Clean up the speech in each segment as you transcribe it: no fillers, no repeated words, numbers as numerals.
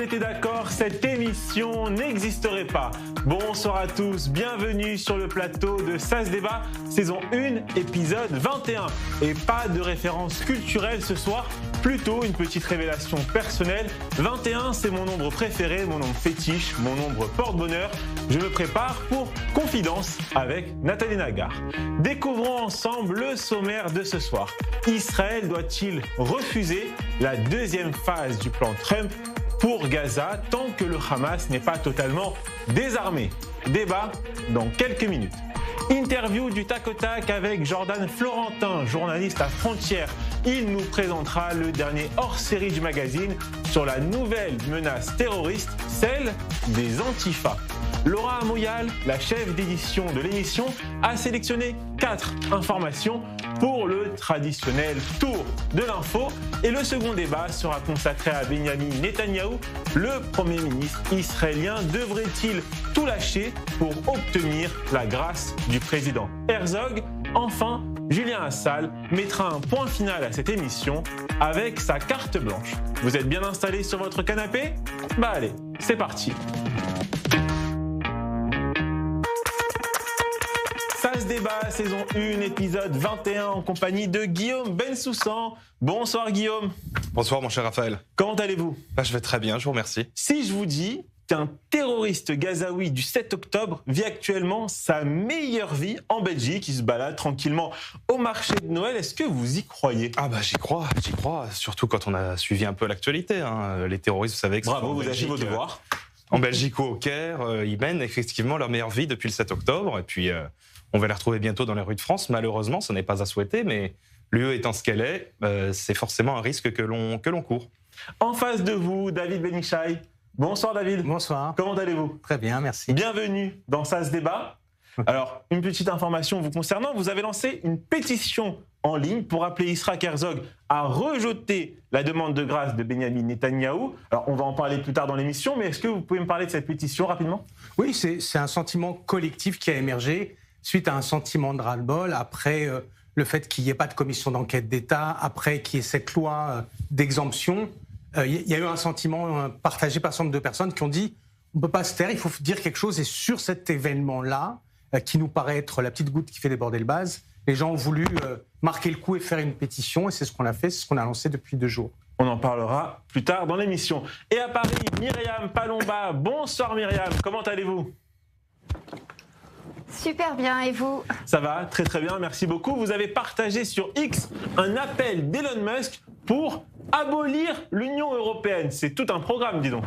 été d'accord, cette émission n'existerait pas. Bonsoir à tous, bienvenue sur le plateau de Ça se débat, saison 1, épisode 21. Et pas de référence culturelle ce soir, plutôt une petite révélation personnelle. 21, c'est mon nombre préféré, mon nombre fétiche, mon nombre porte-bonheur. Je me prépare pour Confidence avec Nathalie Nagar. Découvrons ensemble le sommaire de ce soir. Israël doit-il refuser la deuxième phase du plan Trump pour Gaza tant que le Hamas n'est pas totalement désarmé? Débat dans quelques minutes. Interview du tac au tac avec Jordan Florentin, journaliste à Frontières. Il nous présentera le dernier hors-série du magazine sur la nouvelle menace terroriste, celle des Antifa. Laura Amoyal, la chef d'édition de l'émission, a sélectionné 4 informations pour le traditionnel tour de l'info. Et le second débat sera consacré à Benjamin Netanyahou. Le Premier ministre israélien devrait-il tout lâcher pour obtenir la grâce du président Herzog? Enfin, Julien Assal mettra un point final à cette émission avec sa carte blanche. Vous êtes bien installés sur votre canapé? Bah allez, c'est parti. Ça se débat, saison 1, épisode 21, en compagnie de Guillaume Bensoussan. Bonsoir Guillaume. Bonsoir mon cher Raphaël. Comment allez-vous? Je vais très bien, je vous remercie. Si je vous dis qu'un terroriste gazaoui du 7 octobre vit actuellement sa meilleure vie en Belgique, il se balade tranquillement au marché de Noël, est-ce que vous y croyez? J'y crois, surtout quand on a suivi un peu l'actualité. Les terroristes, vous savez que bravo, vous avez fait vos devoirs. En Belgique ou au Caire, ils mènent effectivement leur meilleure vie depuis le 7 octobre, et puis on va les retrouver bientôt dans les rues de France. Malheureusement, ce n'est pas à souhaiter, mais l'UE étant ce qu'elle est, c'est forcément un risque que l'on court. En face de vous, David Benichai. Bonsoir David. Bonsoir. Comment allez-vous? Très bien, merci. Bienvenue dans Ça se débat. Alors, une petite information vous concernant, vous avez lancé une pétition en ligne pour appeler Yitzhak Herzog à rejeter la demande de grâce de Benjamin Netanyahou. Alors, on va en parler plus tard dans l'émission, mais est-ce que vous pouvez me parler de cette pétition rapidement? Oui, c'est un sentiment collectif qui a émergé suite à un sentiment de ras-le-bol après le fait qu'il n'y ait pas de commission d'enquête d'État, après qu'il y ait cette loi d'exemption. Il y a eu un sentiment partagé par un certain nombre de personnes qui ont dit on ne peut pas se taire, il faut dire quelque chose. Et sur cet événement-là, qui nous paraît être la petite goutte qui fait déborder le vase, les gens ont voulu marquer le coup et faire une pétition. Et c'est ce qu'on a fait, c'est ce qu'on a lancé depuis 2 jours. On en parlera plus tard dans l'émission. Et à Paris, Myriam Palomba. Bonsoir Myriam, comment allez-vous? Super bien, et vous? Ça va, très très bien, merci beaucoup. Vous avez partagé sur X un appel d'Elon Musk pour abolir l'Union européenne. C'est tout un programme, dis donc.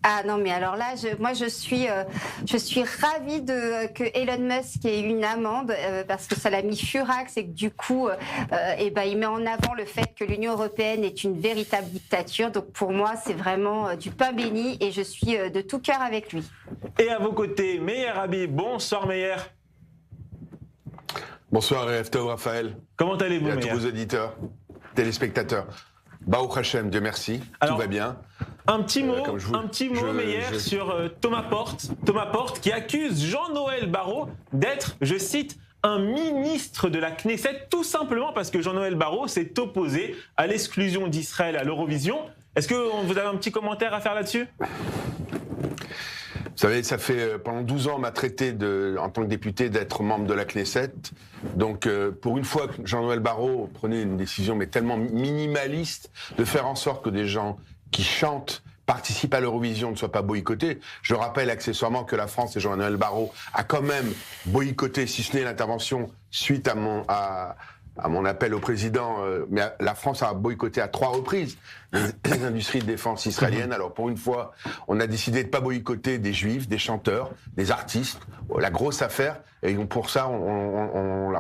Ah non, mais alors là, je suis ravie que Elon Musk ait eu une amende parce que ça l'a mis furax et que du coup, il met en avant le fait que l'Union européenne est une véritable dictature. Donc pour moi, c'est vraiment du pain béni et je suis de tout cœur avec lui. Et à vos côtés, Meyer Habib. Bonsoir Meyer. Bonsoir Tov Raphaël. Comment allez-vous Meyer? Et à tous vos auditeurs, téléspectateurs. Baruch Hashem, Dieu merci, alors, tout va bien. Un petit mot, Meyer, sur Thomas Porte qui accuse Jean-Noël Barrot d'être, je cite, un ministre de la Knesset, tout simplement parce que Jean-Noël Barrot s'est opposé à l'exclusion d'Israël à l'Eurovision. Est-ce que vous avez un petit commentaire à faire là-dessus? Vous savez, ça fait pendant 12 ans, on m'a traité en tant que député d'être membre de la Knesset. Donc, pour une fois que Jean-Noël Barrot prenait une décision, mais tellement minimaliste, de faire en sorte que des gens qui chantent, participent à l'Eurovision, ne soient pas boycottés. Je rappelle accessoirement que la France et Jean-Noël Barrot a quand même boycotté, si ce n'est l'intervention suite à mon appel au président, mais la France a boycotté à 3 reprises les industries de défense israéliennes. Alors pour une fois, on a décidé de pas boycotter des juifs, des chanteurs, des artistes, la grosse affaire. Et donc pour ça, on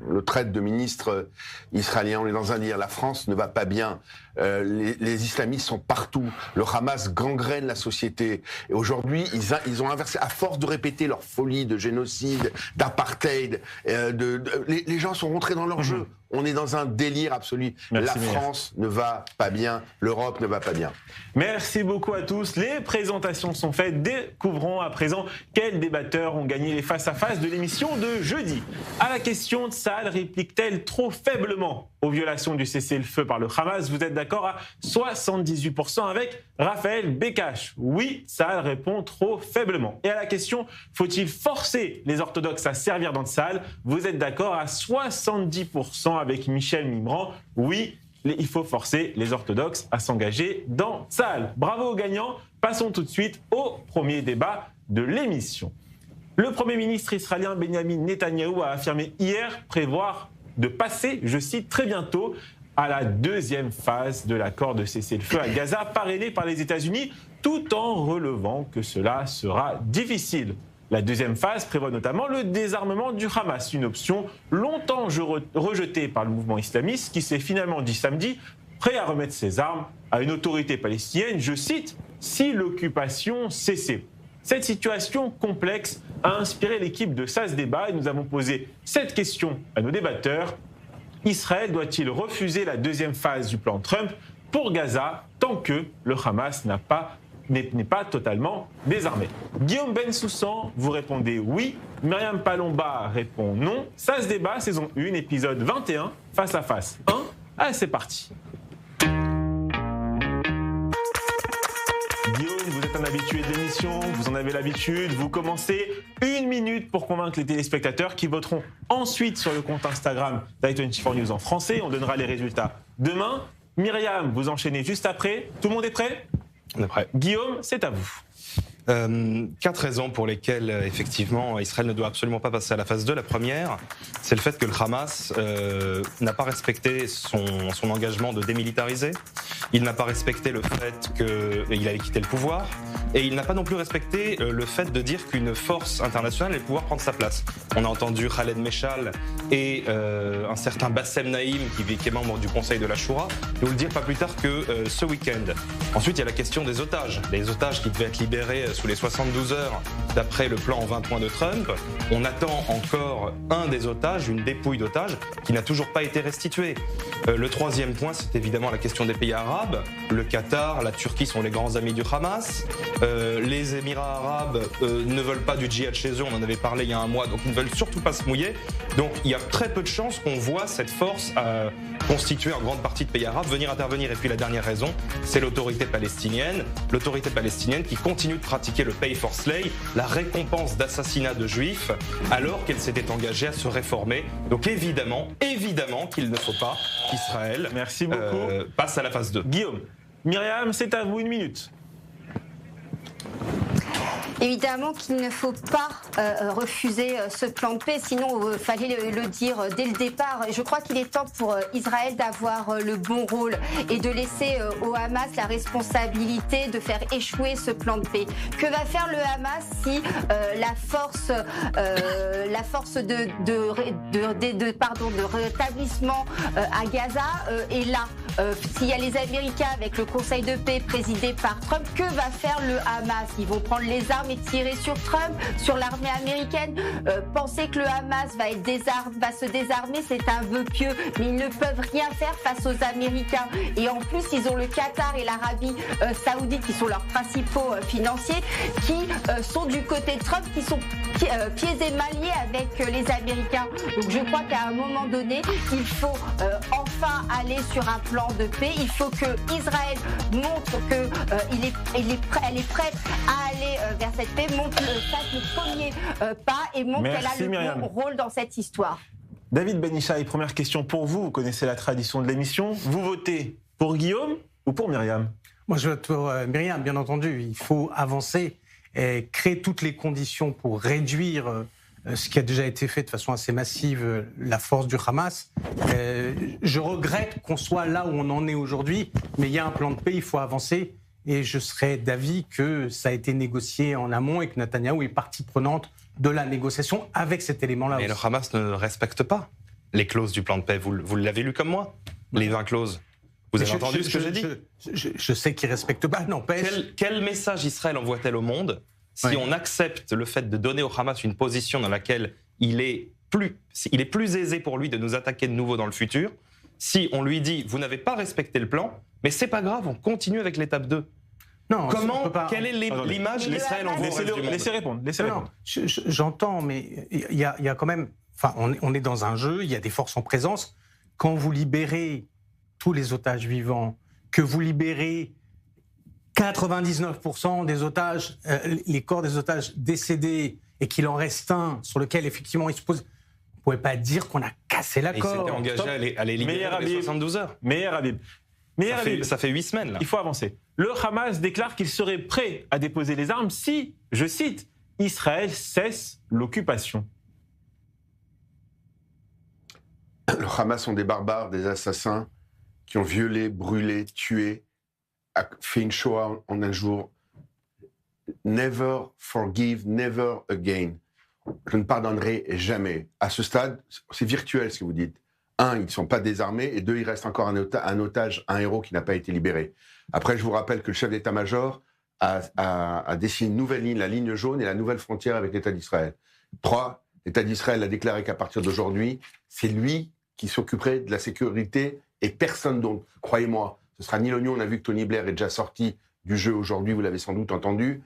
le traite de ministre israélien. On est dans un dire, la France ne va pas bien. Les islamistes sont partout. Le Hamas gangrène la société. Et aujourd'hui, ils ont inversé, à force de répéter leur folie de génocide, d'apartheid, les gens sont rentrés dans leur jeu. On est dans un délire absolu. Merci, la France ne va pas bien, l'Europe ne va pas bien. Merci beaucoup à tous. Les présentations sont faites. Découvrons à présent quels débatteurs ont gagné les face-à-face de l'émission de jeudi. À la question, Tsahal réplique-t-elle trop faiblement? aux violations du cessez-le-feu par le Hamas. Vous êtes d'accord à 78% avec Raphaël Bécache. Oui, Tsahal répond trop faiblement. Et à la question, faut-il forcer les orthodoxes à servir dans Tsahal? Vous êtes d'accord à 70% avec Michel Mimran. Oui, il faut forcer les orthodoxes à s'engager dans Tsahal. Bravo aux gagnants. Passons tout de suite au premier débat de l'émission. Le Premier ministre israélien Benjamin Netanyahou a affirmé hier prévoir de passer, je cite, très bientôt à la deuxième phase de l'accord de cessez-le-feu à Gaza, parrainé par les États-Unis, tout en relevant que cela sera difficile. La deuxième phase prévoit notamment le désarmement du Hamas, une option longtemps rejetée par le mouvement islamiste qui s'est finalement dit samedi prêt à remettre ses armes à une autorité palestinienne, je cite, si l'occupation cessait. Cette situation complexe a inspiré l'équipe de SAS Débat et nous avons posé cette question à nos débatteurs. Israël doit-il refuser la deuxième phase du plan Trump pour Gaza tant que le Hamas n'est pas totalement désarmé? Guillaume Bensoussan, vous répondez oui. Myriam Palomba répond non. SAS Débat, saison 1, épisode 21, face à face 1. Allez, c'est parti. Guillaume, vous êtes un habitué de l'émission, vous en avez l'habitude, vous commencez 1 minute pour convaincre les téléspectateurs qui voteront ensuite sur le compte Instagram d'i24 News en français. On donnera les résultats demain. Myriam, vous enchaînez juste après. Tout le monde est prêt? On est prêt. Guillaume, c'est à vous. 4 raisons pour lesquelles, effectivement, Israël ne doit absolument pas passer à la phase 2. La première, c'est le fait que le Hamas n'a pas respecté son engagement de démilitariser. Il n'a pas respecté le fait qu'il allait quitter le pouvoir. Et il n'a pas non plus respecté le fait de dire qu'une force internationale allait pouvoir prendre sa place. On a entendu Khaled Meshal et un certain Bassem Naïm, qui est membre du Conseil de la Shura, nous le dire pas plus tard que ce week-end. Ensuite, il y a la question des otages. Les otages qui devaient être libérés sous les 72 heures d'après le plan en 20 points de Trump. On attend encore un des otages, une dépouille d'otages, qui n'a toujours pas été restituée. Le troisième point, c'est évidemment la question des pays arabes. Le Qatar, la Turquie sont les grands amis du Hamas. Les Émirats arabes ne veulent pas du djihad chez eux, on en avait parlé il y a un mois, donc ils ne veulent surtout pas se mouiller. Donc il y a très peu de chances qu'on voit cette force constituée en grande partie de pays arabes venir intervenir. Et puis la dernière raison, c'est l'autorité palestinienne. L'autorité palestinienne qui continue de pratiquer le pay for slay, la récompense d'assassinat de juifs, alors qu'elle s'était engagée à se réformer. Donc évidemment qu'il ne faut pas qu'Israël passe à la phase 2. Guillaume, Myriam, c'est à vous 1 minute. Évidemment qu'il ne faut pas refuser ce plan de paix, sinon il fallait le dire dès le départ. Je crois qu'il est temps pour Israël d'avoir le bon rôle et de laisser au Hamas la responsabilité de faire échouer ce plan de paix. Que va faire le Hamas si la force de rétablissement à Gaza est là? S'il y a les Américains avec le Conseil de paix présidé par Trump, que va faire le Hamas? Ils vont prendre les armes et tirer sur Trump, sur l'armée américaine. Penser que le Hamas va se désarmer, c'est un vœu pieux, mais ils ne peuvent rien faire face aux Américains. Et en plus, ils ont le Qatar et l'Arabie saoudite qui sont leurs principaux financiers, qui sont du côté de Trump, qui sont pieds et mains liés avec les Américains. Donc je crois qu'à un moment donné, il faut enfin aller sur un plan de paix. Il faut que Israël montre qu'elle est prête à aller vers cette paix, fasse le premier pas et montre qu'elle a le bon rôle dans cette histoire. David Benichai, première question pour vous. Vous connaissez la tradition de l'émission. Vous votez pour Guillaume ou pour Myriam? Moi, je vote pour Myriam, bien entendu. Il faut avancer et créer toutes les conditions pour réduire ce qui a déjà été fait de façon assez massive, la force du Hamas. Je regrette qu'on soit là où on en est aujourd'hui, mais il y a un plan de paix, il faut avancer. Et je serais d'avis que ça a été négocié en amont et que Netanyahou est partie prenante de la négociation avec cet élément-là. Mais le Hamas ne respecte pas les clauses du plan de paix. Vous l'avez lu comme moi, les 20 clauses. Vous avez entendu ce que j'ai dit? Je sais qu'il ne respecte pas, n'empêche. Quel message Israël envoie-t-elle au monde si on accepte le fait de donner au Hamas une position dans laquelle il est plus aisé pour lui de nous attaquer de nouveau dans le futur, si on lui dit « vous n'avez pas respecté le plan, mais c'est pas grave, on continue avec l'étape 2 ». Non, quelle est l'image d'Israël envoie au reste du monde? Laissez répondre. J'entends, mais il y a quand même... Enfin, on est dans un jeu, il y a des forces en présence. quand vous libérez tous les otages vivants, que vous libérez 99% des otages, les corps des otages décédés, et qu'il en reste un sur lequel effectivement il se pose, vous ne pouvez pas dire qu'on a cassé l'accord. Il s'était engagé à les libérer dans les 72 heures. Meir Habib. Ça fait 8 semaines, là. Il faut avancer. Le Hamas déclare qu'il serait prêt à déposer les armes si, je cite, Israël cesse l'occupation. Le Hamas sont des barbares, des assassins qui ont violé, brûlé, tué, fait une Shoah en un jour. Never forgive, never again. Je ne pardonnerai jamais. À ce stade, c'est virtuel ce que vous dites. 1, ils ne sont pas désarmés, et 2, il reste encore un otage, un héros qui n'a pas été libéré. Après, je vous rappelle que le chef d'état-major a dessiné une nouvelle ligne, la ligne jaune, et la nouvelle frontière avec l'État d'Israël. 3, l'État d'Israël a déclaré qu'à partir d'aujourd'hui, c'est lui qui s'occuperait de la sécurité et personne d'autre. Croyez-moi, ce sera ni l'oignon. On a vu que Tony Blair est déjà sorti du jeu aujourd'hui, vous l'avez sans doute entendu.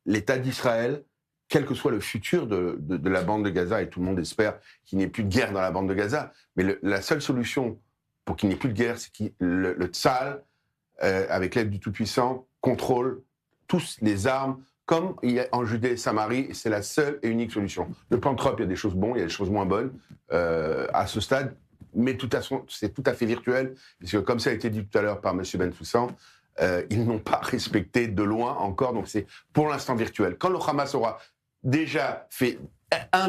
L'État d'Israël, quel que soit le futur de la bande de Gaza, et tout le monde espère qu'il n'y ait plus de guerre dans la bande de Gaza, mais la seule solution pour qu'il n'y ait plus de guerre, c'est que le Tzahal, avec l'aide du Tout-Puissant, contrôle tous les armes, comme il y a en Judée et Samarie, c'est la seule et unique solution. Le plan Trump, il y a des choses bonnes, il y a des choses moins bonnes à ce stade, mais de toute façon, c'est tout à fait virtuel, puisque comme ça a été dit tout à l'heure par M. Bensoussan, ils n'ont pas respecté de loin encore, donc c'est pour l'instant virtuel. Quand le Hamas aura déjà fait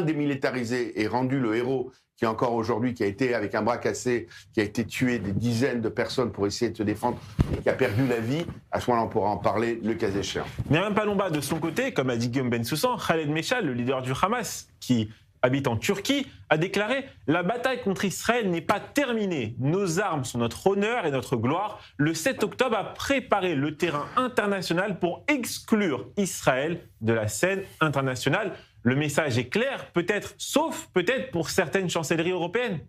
démilitarisé et rendu le héros qui est encore aujourd'hui, qui a été avec un bras cassé, qui a été tué des dizaines de personnes pour essayer de se défendre et qui a perdu la vie, à ce moment-là, on pourra en parler le cas échéant. Myriam Palomba, de son côté, comme a dit Guillaume Bensoussan, Khaled Meshal, le leader du Hamas, qui habite en Turquie, a déclaré « La bataille contre Israël n'est pas terminée. Nos armes sont notre honneur et notre gloire. Le 7 octobre a préparé le terrain international pour exclure Israël de la scène internationale. » Le message est clair, peut-être, sauf peut-être pour certaines chancelleries européennes.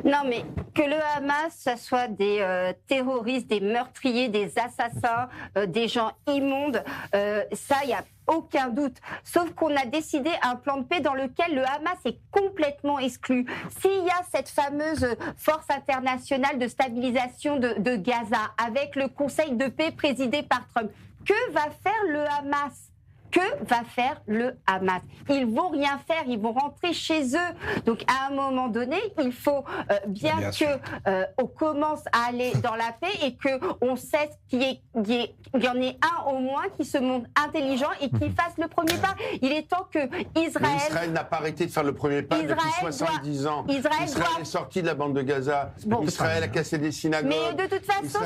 Non, mais que le Hamas, ça soit des terroristes, des meurtriers, des assassins, des gens immondes, ça, il n'y a aucun doute. Sauf qu'on a décidé un plan de paix dans lequel le Hamas est complètement exclu. S'il y a cette fameuse force internationale de stabilisation de Gaza, avec le Conseil de paix présidé par Trump, que va faire le Hamas ? Que va faire le Hamas? Ils vont rien faire, ils vont rentrer chez eux. Donc à un moment donné, il faut bien qu'on commence à aller dans la paix et qu'on cesse qu'il y en ait un au moins qui se montre intelligent et qui fasse le premier pas. Il est temps que Israël n'a pas arrêté de faire le premier pas depuis 70 ans. Israël est sorti de la bande de Gaza. Bon, Israël a cassé des synagogues. Mais de toute façon,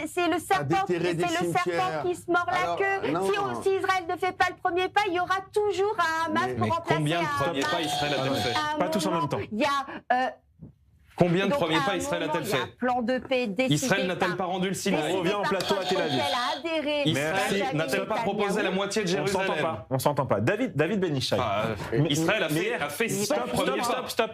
c'est le serpent qui se mord la queue. Si Israël ne fait pas le premier pas, il y aura toujours un Hamas pour remplacer combien de premiers pas Israël a-t-elle fait? Pas tous en même temps. Il y a combien de premiers pas Israël a-t-elle fait? Plan de paix décidé. Israël n'a-t-elle pas rendu le signal? On revient en plateau à Tel Aviv. Israël n'a-t-elle pas proposé la moitié de Jérusalem? On s'entend pas. David Ben Ishai. Israël a fait 100 premiers pas. Stop.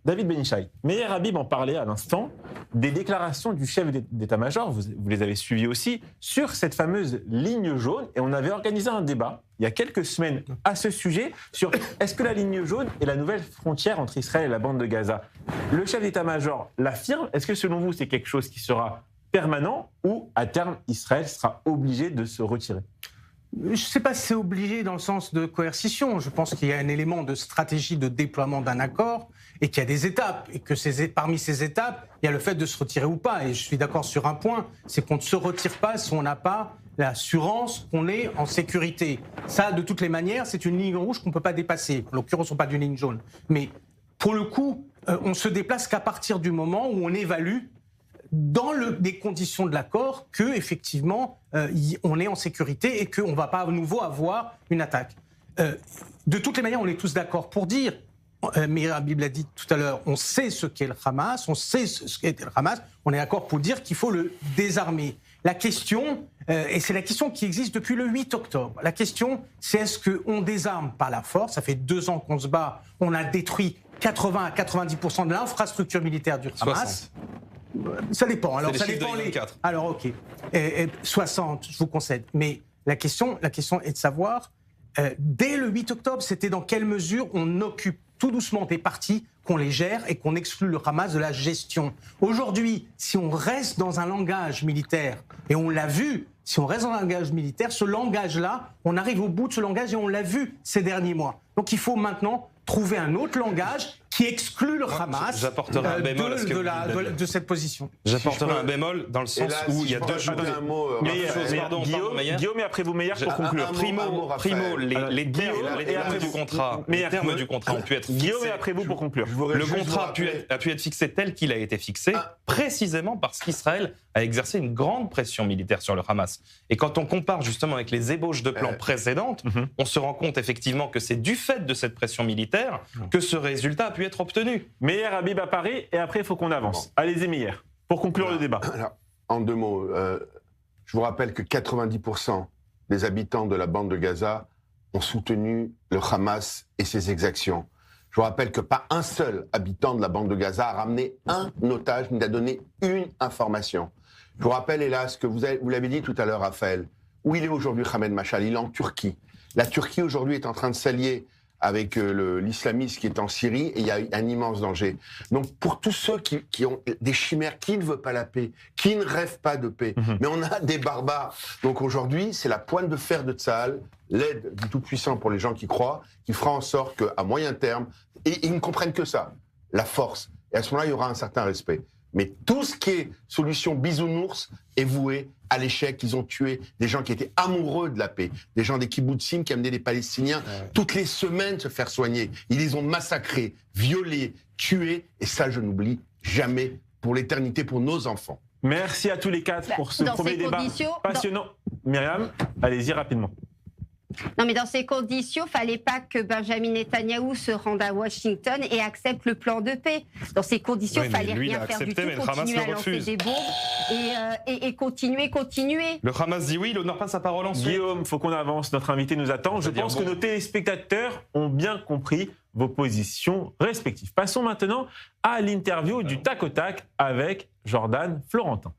David Ben Ishai. Meir Habib en parlait à l'instant des déclarations du chef d'état-major, vous les avez suivies aussi, sur cette fameuse ligne jaune. Et on avait organisé un débat il y a quelques semaines à ce sujet sur est-ce que la ligne jaune est la nouvelle frontière entre Israël et la bande de Gaza? Le chef d'état-major l'affirme. Est-ce que selon vous, c'est quelque chose qui sera permanent ou à terme, Israël sera obligé de se retirer? Je ne sais pas si c'est obligé dans le sens de coercition. Je pense qu'il y a un élément de stratégie de déploiement d'un accord et qu'il y a des étapes. Et que parmi ces étapes, il y a le fait de se retirer ou pas. Et je suis d'accord sur un point, c'est qu'on ne se retire pas si on n'a pas l'assurance qu'on est en sécurité. Ça, de toutes les manières, c'est une ligne rouge qu'on ne peut pas dépasser. En l'occurrence, on parle d'une ligne jaune. Mais pour le coup, on se déplace qu'à partir du moment où on évalue dans les conditions de l'accord que effectivement on est en sécurité et qu'on ne va pas à nouveau avoir une attaque. De toutes les manières, on est tous d'accord pour dire, Meir Habib l'a dit tout à l'heure, on sait ce qu'est le Hamas, on est d'accord pour dire qu'il faut le désarmer. La question, et c'est la question qui existe depuis le 8 octobre, la question c'est est-ce qu'on désarme par la force? Ça fait 2 ans qu'on se bat, on a détruit 80 à 90% de l'infrastructure militaire du Hamas. 60. Ça dépend. Alors, ça dépend les 4. Alors, ok. 60, je vous concède. Mais la question est de savoir, dès le 8 octobre, c'était dans quelle mesure on occupe tout doucement des parties, qu'on les gère et qu'on exclut le Hamas de la gestion. Aujourd'hui, si on reste dans un langage militaire, et on l'a vu, si on reste dans un langage militaire, ce langage-là, on arrive au bout de ce langage et on l'a vu ces derniers mois. Donc il faut maintenant trouver un autre langage qui exclut le Hamas de cette position. J'apporterai un bémol dans le sens où il y a deux choses. Guillaume, et après vous, Meyer, pour conclure. Primo, les termes du contrat ont pu être fixés. Guillaume, et après vous, pour conclure. Le contrat a pu être fixé tel qu'il a été fixé, précisément parce qu'Israël a exercé une grande pression militaire sur le Hamas. Et quand on compare justement avec les ébauches de plans précédentes, on se rend compte effectivement que c'est du fait de cette pression militaire que ce résultat a pu être obtenu. Meyer Habib à Paris, et après il faut qu'on avance. Allez-y Meyer, pour conclure le débat. Alors, en 2 mots, je vous rappelle que 90% des habitants de la bande de Gaza ont soutenu le Hamas et ses exactions. Je vous rappelle que pas un seul habitant de la bande de Gaza a ramené un otage ni n'a donné une information. Je vous rappelle, hélas, que vous l'avez dit tout à l'heure, Raphaël, où il est aujourd'hui Ahmed Machal? Il est en Turquie. La Turquie aujourd'hui est en train de s'allier avec l'islamisme qui est en Syrie, et il y a un immense danger. Donc pour tous ceux qui ont des chimères, qui ne veulent pas la paix, qui ne rêvent pas de paix, mais on a des barbares. Donc aujourd'hui, c'est la pointe de fer de Tsahal, l'aide du Tout-Puissant pour les gens qui croient, qui fera en sorte qu'à moyen terme, et ils ne comprennent que ça, la force. Et à ce moment-là, il y aura un certain respect. Mais tout ce qui est solution bisounours est voué à l'échec. Ils ont tué des gens qui étaient amoureux de la paix, des gens des kibbutzim qui amenaient les Palestiniens toutes les semaines se faire soigner. Ils les ont massacrés, violés, tués, et ça, je n'oublie jamais pour l'éternité, pour nos enfants. Merci à tous les quatre pour ce premier débat passionnant. Myriam, allez-y rapidement. Non, mais dans ces conditions, il ne fallait pas que Benjamin Netanyahou se rende à Washington et accepte le plan de paix. Dans ces conditions, il ne fallait rien faire du tout, continuer à lancer des bombes et continuer. Le Hamas dit oui, il n'honore pas sa parole ensuite. Guillaume, il faut qu'on avance, notre invité nous attend. Je pense que nos téléspectateurs ont bien compris vos positions respectives. Passons maintenant à l'interview du tac au tac avec Jordan Florentin.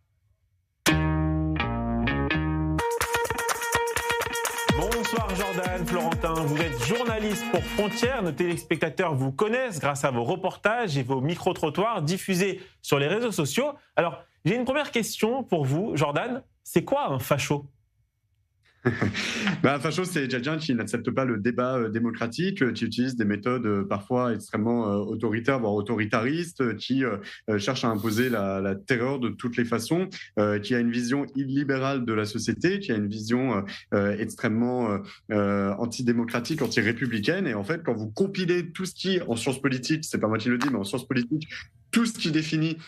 Bonsoir Jordan Florentin, vous êtes journaliste pour Frontières. Nos téléspectateurs vous connaissent grâce à vos reportages et vos micro-trottoirs diffusés sur les réseaux sociaux. Alors, j'ai une première question pour vous, Jordan. C'est quoi un facho ? Un facho, c'est quelqu'un qui n'accepte pas le débat démocratique, qui utilise des méthodes parfois extrêmement autoritaires, voire autoritaristes, qui cherche à imposer la terreur de toutes les façons, qui a une vision illibérale de la société, qui a une vision extrêmement antidémocratique, anti-républicaine. Et en fait, quand vous compilez tout ce qui, en sciences politiques, c'est pas moi qui le dis, mais en sciences politiques, tout ce qui définit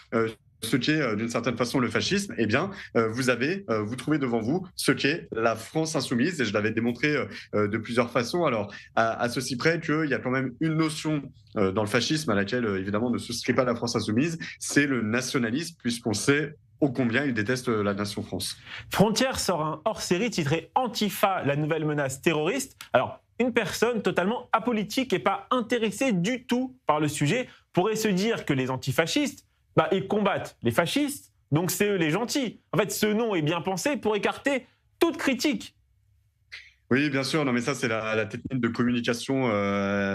ce qu'est d'une certaine façon le fascisme, eh bien, vous trouvez devant vous ce qu'est la France insoumise, et je l'avais démontré de plusieurs façons. Alors, à ceci près qu'il y a quand même une notion dans le fascisme à laquelle, évidemment, ne souscrit pas la France insoumise, c'est le nationalisme, puisqu'on sait ô combien il déteste la nation France. Frontières sort un hors-série titré « Antifa, la nouvelle menace terroriste ». Alors, une personne totalement apolitique et pas intéressée du tout par le sujet pourrait se dire que les antifascistes, ils combattent les fascistes, donc c'est eux les gentils. En fait, ce nom est bien pensé pour écarter toute critique. Oui, bien sûr. Non, mais ça, c'est la technique de communication,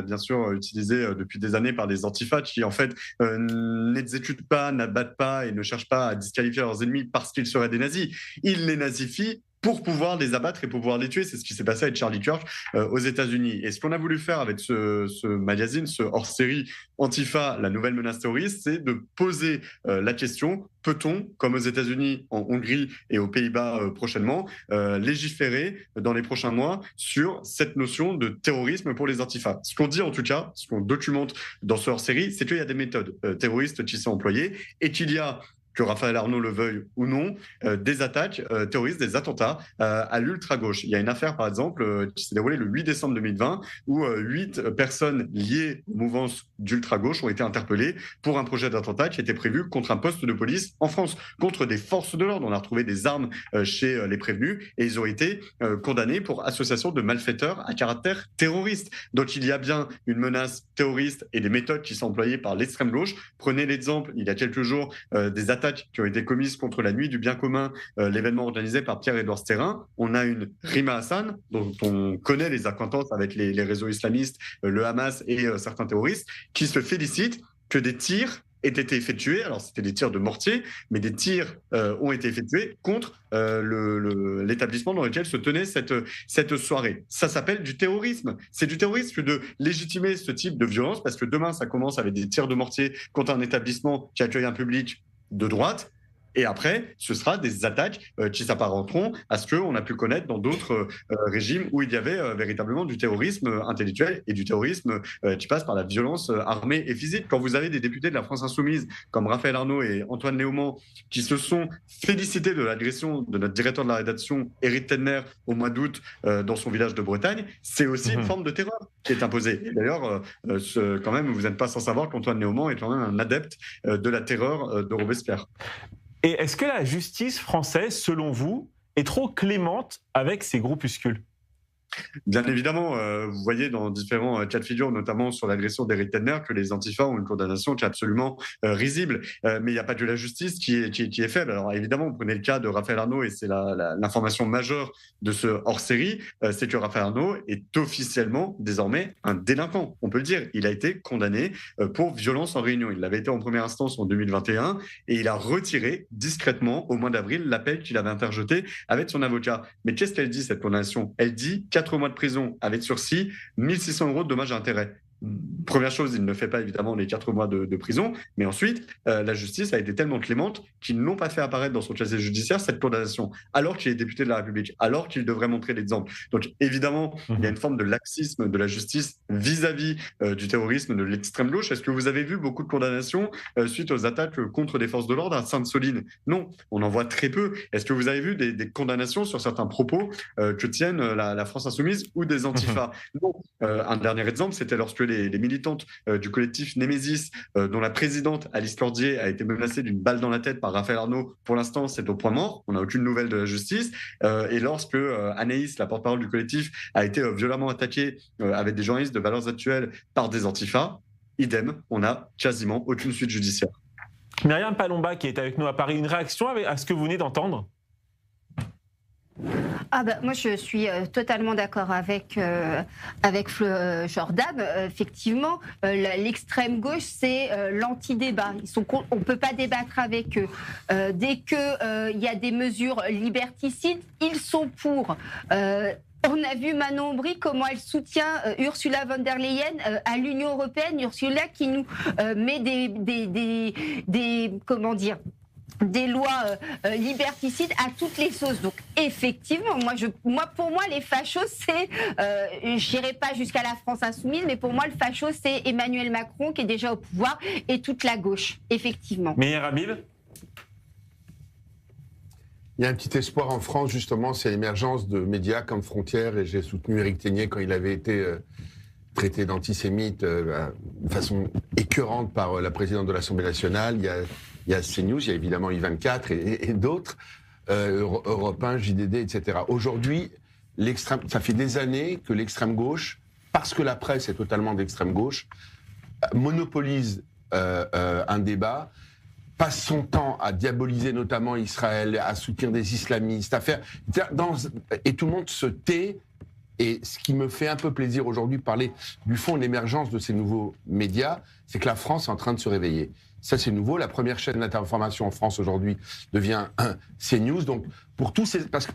bien sûr, utilisée depuis des années par des antifas qui, en fait, n'exécutent pas, n'abattent pas et ne cherchent pas à disqualifier leurs ennemis parce qu'ils seraient des nazis. Ils les nazifient pour pouvoir les abattre et pour pouvoir les tuer. C'est ce qui s'est passé avec Charlie Kirk aux États-Unis. Et ce qu'on a voulu faire avec ce magazine, ce hors-série Antifa, la nouvelle menace terroriste, c'est de poser la question: peut-on, comme aux États-Unis, en Hongrie et aux Pays-Bas prochainement, légiférer dans les prochains mois sur cette notion de terrorisme pour les antifas? Ce qu'on dit en tout cas, ce qu'on documente dans ce hors-série, c'est qu'il y a des méthodes terroristes qui sont employées et qu'il y a, que Raphaël Arnaud le veuille ou non, des attaques terroristes, des attentats à l'ultra-gauche. Il y a une affaire, par exemple, qui s'est déroulée le 8 décembre 2020, où 8 personnes liées aux mouvances d'ultra-gauche ont été interpellées pour un projet d'attentat qui était prévu contre un poste de police en France, contre des forces de l'ordre. On a retrouvé des armes chez les prévenus et ils ont été condamnés pour association de malfaiteurs à caractère terroriste. Donc il y a bien une menace terroriste et des méthodes qui sont employées par l'extrême gauche. Prenez l'exemple, il y a quelques jours, des attaques attaques qui ont été commises contre la Nuit du Bien Commun, l'événement organisé par Pierre-Édouard Stérin. On a une Rima Hassan, dont on connaît les acquaintances avec les réseaux islamistes, le Hamas et certains terroristes, qui se félicitent que des tirs aient été effectués. Alors, c'était des tirs de mortier, mais des tirs ont été effectués contre l'établissement dans lequel se tenait cette soirée. Ça s'appelle du terrorisme. C'est du terrorisme de légitimer ce type de violence, parce que demain, ça commence avec des tirs de mortier contre un établissement qui accueille un public de droite. Et après, ce sera des attaques qui s'apparenteront à ce qu'on a pu connaître dans d'autres régimes où il y avait véritablement du terrorisme intellectuel et du terrorisme qui passe par la violence armée et physique. Quand vous avez des députés de la France Insoumise comme Raphaël Arnaud et Antoine Léaumont qui se sont félicités de l'agression de notre directeur de la rédaction, Éric Tenner, au mois d'août dans son village de Bretagne, c'est aussi une forme de terreur qui est imposée. Et d'ailleurs, quand même, vous n'êtes pas sans savoir qu'Antoine Léaumont est quand même un adepte de la terreur de Robespierre. Et est-ce que la justice française, selon vous, est trop clémente avec ces groupuscules ? Bien évidemment, vous voyez dans différents cas de figure, notamment sur l'agression d'Éric Tenner, que les antifas ont une condamnation qui est absolument risible. Mais il n'y a pas que la justice qui est faible. Alors évidemment, vous prenez le cas de Raphaël Arnaud, et c'est l'information majeure de ce hors-série, c'est que Raphaël Arnaud est officiellement désormais un délinquant. On peut le dire, il a été condamné pour violence en réunion. Il l'avait été en première instance en 2021 et il a retiré discrètement au mois d'avril l'appel qu'il avait interjeté avec son avocat. Mais qu'est-ce qu'elle dit, cette condamnation ? Elle dit 4 mois de prison avec sursis, 1 600 € de dommages et intérêts. Première chose, il ne fait pas évidemment les 4 mois de prison, mais ensuite, la justice a été tellement clémente qu'ils n'ont pas fait apparaître dans son casier judiciaire cette condamnation, alors qu'il est député de la République, alors qu'il devrait montrer l'exemple. Donc évidemment, il y a une forme de laxisme de la justice vis-à-vis du terrorisme de l'extrême gauche. Est-ce que vous avez vu beaucoup de condamnations suite aux attaques contre des forces de l'ordre à Sainte-Soline ? Non, on en voit très peu. Est-ce que vous avez vu des condamnations sur certains propos que tiennent la France Insoumise ou des antifas ? Non. Un dernier exemple, c'était lorsque les militantes du collectif Némésis, dont la présidente Alice Cordier a été menacée d'une balle dans la tête par Raphaël Arnaud. Pour l'instant, c'est au point mort. On n'a aucune nouvelle de la justice. Et lorsque Anaïs, la porte-parole du collectif, a été violemment attaquée avec des journalistes de Valeurs Actuelles par des antifas, idem, on n'a quasiment aucune suite judiciaire. Myriam Palomba, qui est avec nous à Paris, une réaction à ce que vous venez d'entendre ? Moi, je suis totalement d'accord avec Jordan. Effectivement, l'extrême gauche, c'est l'anti-débat. On ne peut pas débattre avec eux. Dès qu'il y a des mesures liberticides, ils sont pour. On a vu Manon Aubry, comment elle soutient Ursula von der Leyen à l'Union européenne. Ursula qui nous met des lois liberticides à toutes les sauces. Donc effectivement, pour moi, les fachos, c'est, je n'irai pas jusqu'à la France Insoumise, mais pour moi, le facho, c'est Emmanuel Macron qui est déjà au pouvoir et toute la gauche, effectivement. Meir Habib ? Il y a un petit espoir en France, justement, c'est l'émergence de médias comme Frontières, et j'ai soutenu Éric Ténier quand il avait été traité d'antisémite de façon écœurante par la présidente de l'Assemblée nationale. Il y a CNews, il y a évidemment I24 et d'autres, Europe 1, JDD, etc. Aujourd'hui, ça fait des années que l'extrême gauche, parce que la presse est totalement d'extrême gauche, monopolise un débat, passe son temps à diaboliser notamment Israël, à soutenir des islamistes, et tout le monde se tait. Et ce qui me fait un peu plaisir aujourd'hui de parler du fond de l'émergence de ces nouveaux médias, c'est que la France est en train de se réveiller. Ça, c'est nouveau. La première chaîne d'information en France aujourd'hui devient CNews. Donc,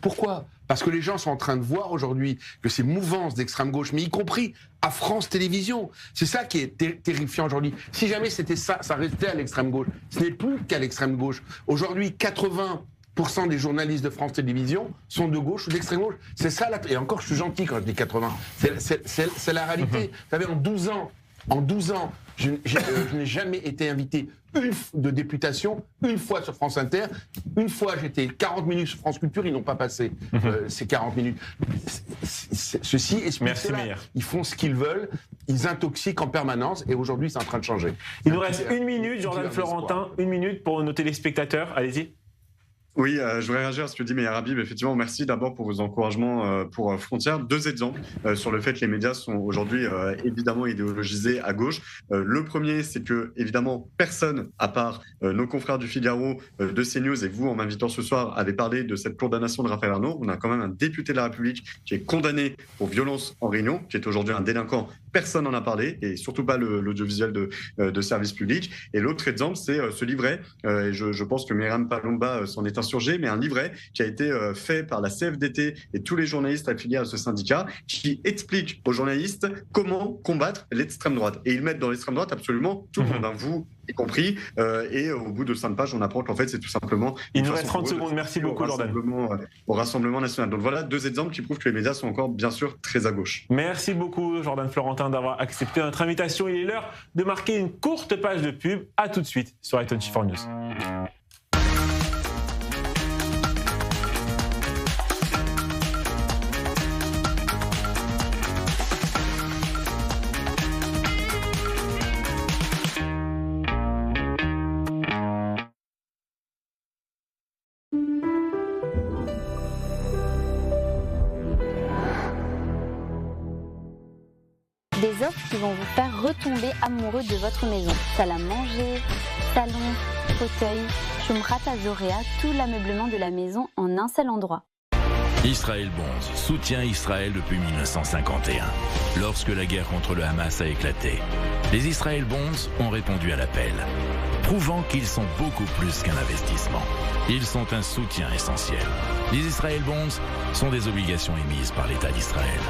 pourquoi ? Parce que les gens sont en train de voir aujourd'hui que ces mouvances d'extrême gauche, mais y compris à France Télévisions, c'est ça qui est terrifiant aujourd'hui. Si jamais c'était ça restait à l'extrême gauche. Ce n'est plus qu'à l'extrême gauche. Aujourd'hui, 80% des journalistes de France Télévisions sont de gauche ou d'extrême gauche. C'est ça, et encore, je suis gentil quand je dis 80. C'est la réalité. Vous savez, en 12 ans, je n'ai jamais été invité de députation, une fois sur France Inter, une fois j'étais 40 minutes sur France Culture, ils n'ont pas passé ces 40 minutes. Ceci explique cela. Ils font ce qu'ils veulent, ils intoxiquent en permanence, et aujourd'hui c'est en train de changer. Il nous reste 1 minute, Jordan Florentin, 1 minute pour nos téléspectateurs, allez-y. Oui, je voudrais réagir à ce que dit Meir Habib. Effectivement, merci d'abord pour vos encouragements pour Frontières. 2 exemples sur le fait que les médias sont aujourd'hui évidemment idéologisés à gauche. Le premier, c'est que évidemment personne, à part nos confrères du Figaro, de CNews et vous, en m'invitant ce soir, avez parlé de cette condamnation de Raphaël Arnaud. On a quand même un député de la République qui est condamné pour violence en réunion, qui est aujourd'hui un délinquant. Personne n'en a parlé, et surtout pas l'audiovisuel de service public. Et l'autre exemple, c'est ce livret. Et je pense que Myriam Palomba s'en est insurgé, mais un livret qui a été fait par la CFDT et tous les journalistes affiliés à ce syndicat, qui explique aux journalistes comment combattre l'extrême droite. Et ils mettent dans l'extrême droite absolument tout le monde, vous y compris. Et au bout de 5 pages, on apprend qu'en fait, c'est tout simplement... Il nous reste 30 secondes. Merci beaucoup, Jordan. Au Rassemblement national. Donc voilà 2 exemples qui prouvent que les médias sont encore, bien sûr, très à gauche. Merci beaucoup, Jordan Florentin, d'avoir accepté notre invitation. Il est l'heure de marquer une courte page de pub. À tout de suite sur i24 News. Des offres qui vont vous faire retomber amoureux de votre maison. Salle à manger, salon, fauteuil, Shumrat Azorea, tout l'ameublement de la maison en un seul endroit. Israël Bonds soutient Israël depuis 1951, lorsque la guerre contre le Hamas a éclaté. Les Israël Bonds ont répondu à l'appel, prouvant qu'ils sont beaucoup plus qu'un investissement. Ils sont un soutien essentiel. Les Israël Bonds sont des obligations émises par l'État d'Israël.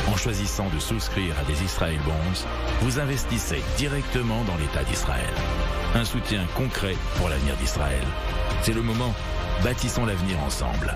En choisissant de souscrire à des Israël Bonds, vous investissez directement dans l'État d'Israël. Un soutien concret pour l'avenir d'Israël. C'est le moment. Bâtissons l'avenir ensemble.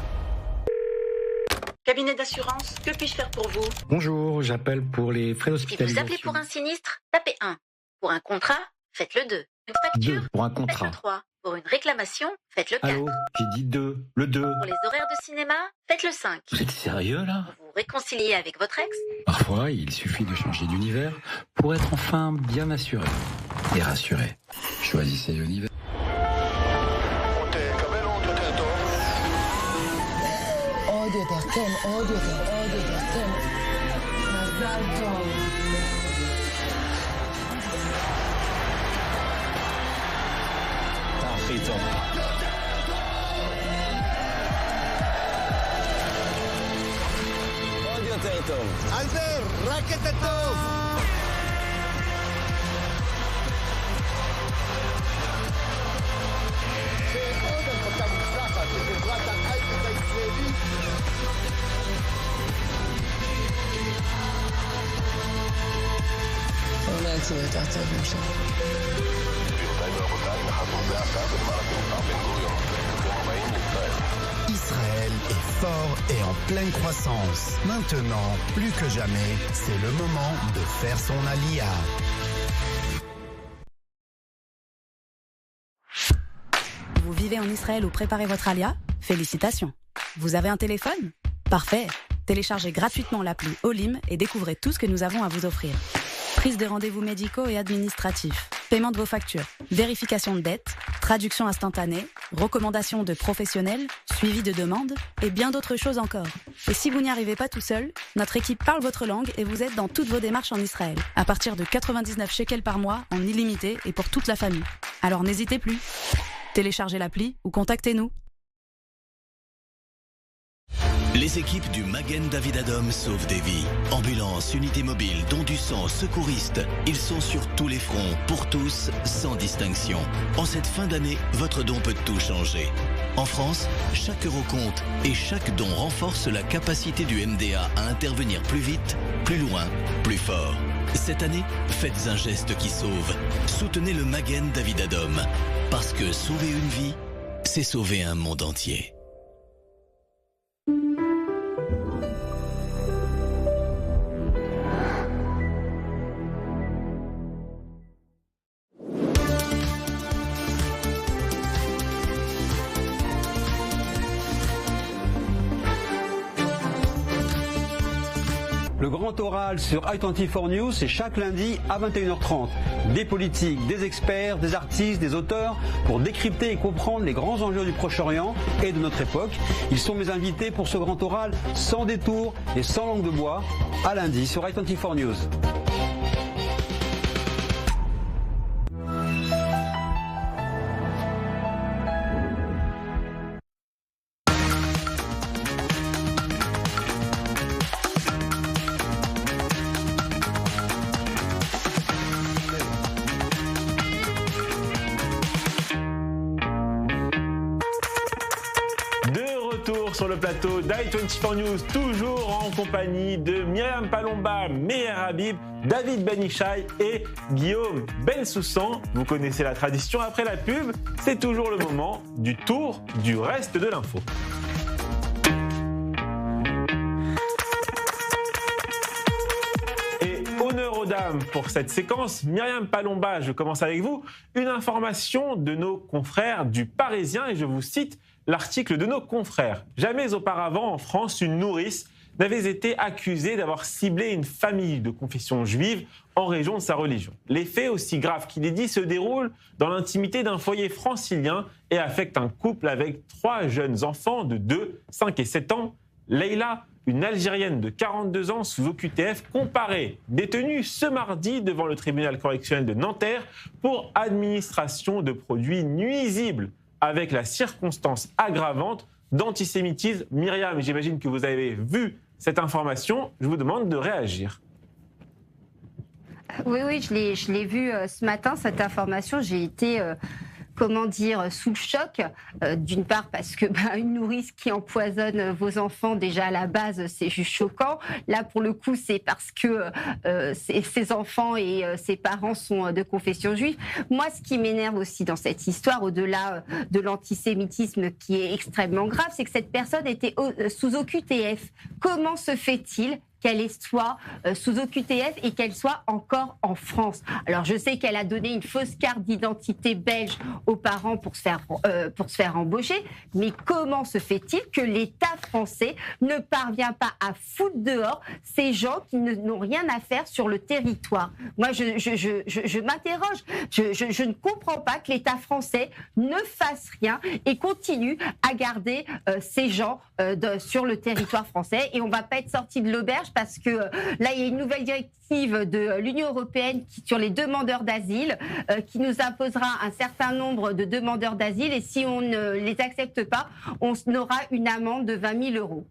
Cabinet d'assurance, que puis-je faire pour vous? Bonjour, j'appelle pour les frais Si d'hospitalisation. vous appelez pour un sinistre, tapez 1. Pour un contrat, faites le 2. Une facture, 2 pour un faites le contrat. 3. Pour une réclamation, faites le 4. Allô, j'ai dit 2, le 2. Pour les horaires de cinéma, faites le 5. Vous êtes sérieux là? Pour vous réconcilier avec votre ex, Parfois, il suffit de changer d'univers pour être enfin bien assuré et rassuré. Choisissez l'univers. Israël est fort et en pleine croissance. Maintenant, plus que jamais, c'est le moment de faire son alia. Vous vivez en Israël ou préparez votre alia? Félicitations. Vous avez un téléphone? Parfait. Téléchargez gratuitement l'appli Olim et découvrez tout ce que nous avons à vous offrir. Prise de rendez-vous médicaux et administratifs, paiement de vos factures, vérification de dettes, traduction instantanée, recommandations de professionnels, suivi de demandes et bien d'autres choses encore. Et si vous n'y arrivez pas tout seul, notre équipe parle votre langue et vous aide dans toutes vos démarches en Israël, à partir de 99 shekels par mois en illimité et pour toute la famille. Alors n'hésitez plus. Téléchargez l'appli ou contactez-nous. Les équipes du Magen David Adom sauvent des vies. Ambulance, unité mobile, don du sang, secouristes. Ils sont sur tous les fronts, pour tous, sans distinction. En cette fin d'année, votre don peut tout changer. En France, chaque euro compte et chaque don renforce la capacité du MDA à intervenir plus vite, plus loin, plus fort. Cette année, faites un geste qui sauve. Soutenez le Magen David Adom. Parce que sauver une vie, c'est sauver un monde entier. Le grand oral sur i24 News, c'est chaque lundi à 21h30. Des politiques, des experts, des artistes, des auteurs pour décrypter et comprendre les grands enjeux du Proche-Orient et de notre époque. Ils sont mes invités pour ce grand oral sans détour et sans langue de bois, à lundi sur i24 News. Sur le plateau d'i24 News, toujours en compagnie de Myriam Palomba, Meher Habib, David Ben Ishaï et Guillaume Bensoussan. Vous connaissez la tradition, après la pub, c'est toujours le moment du tour du reste de l'info. Et honneur aux dames pour cette séquence. Myriam Palomba, je commence avec vous. Une information de nos confrères du Parisien, et je vous cite l'article de nos confrères. Jamais auparavant en France, une nourrice n'avait été accusée d'avoir ciblé une famille de confession juive en raison de sa religion. Les faits, aussi graves qu'il est dit, se déroulent dans l'intimité d'un foyer francilien et affectent un couple avec 3 jeunes enfants de 2, 5 et 7 ans. Leïla, une Algérienne de 42 ans sous OQTF, comparée, détenue ce mardi devant le tribunal correctionnel de Nanterre pour administration de produits nuisibles, avec la circonstance aggravante d'antisémitisme. Myriam, j'imagine que vous avez vu cette information. Je vous demande de réagir. Oui, je l'ai vu ce matin, cette information. J'ai été... sous le choc, d'une part parce que une nourrice qui empoisonne vos enfants, déjà à la base, c'est juste choquant. Là, pour le coup, c'est parce que ses enfants et ses parents sont de confession juive. Moi, ce qui m'énerve aussi dans cette histoire, au-delà de l'antisémitisme qui est extrêmement grave, c'est que cette personne était sous OQTF. Comment se fait-il qu'elle soit sous OQTF et qu'elle soit encore en France? Alors, je sais qu'elle a donné une fausse carte d'identité belge aux parents pour se faire embaucher, mais comment se fait-il que l'État français ne parvient pas à foutre dehors ces gens qui n'ont rien à faire sur le territoire? Moi, je m'interroge. Je ne comprends pas que l'État français ne fasse rien et continue à garder ces gens sur le territoire français. Et on ne va pas être sorti de l'auberge parce que là, il y a une nouvelle directive de l'Union européenne sur les demandeurs d'asile qui nous imposera un certain nombre de demandeurs d'asile et si on ne les accepte pas, on aura une amende de 20 000 €.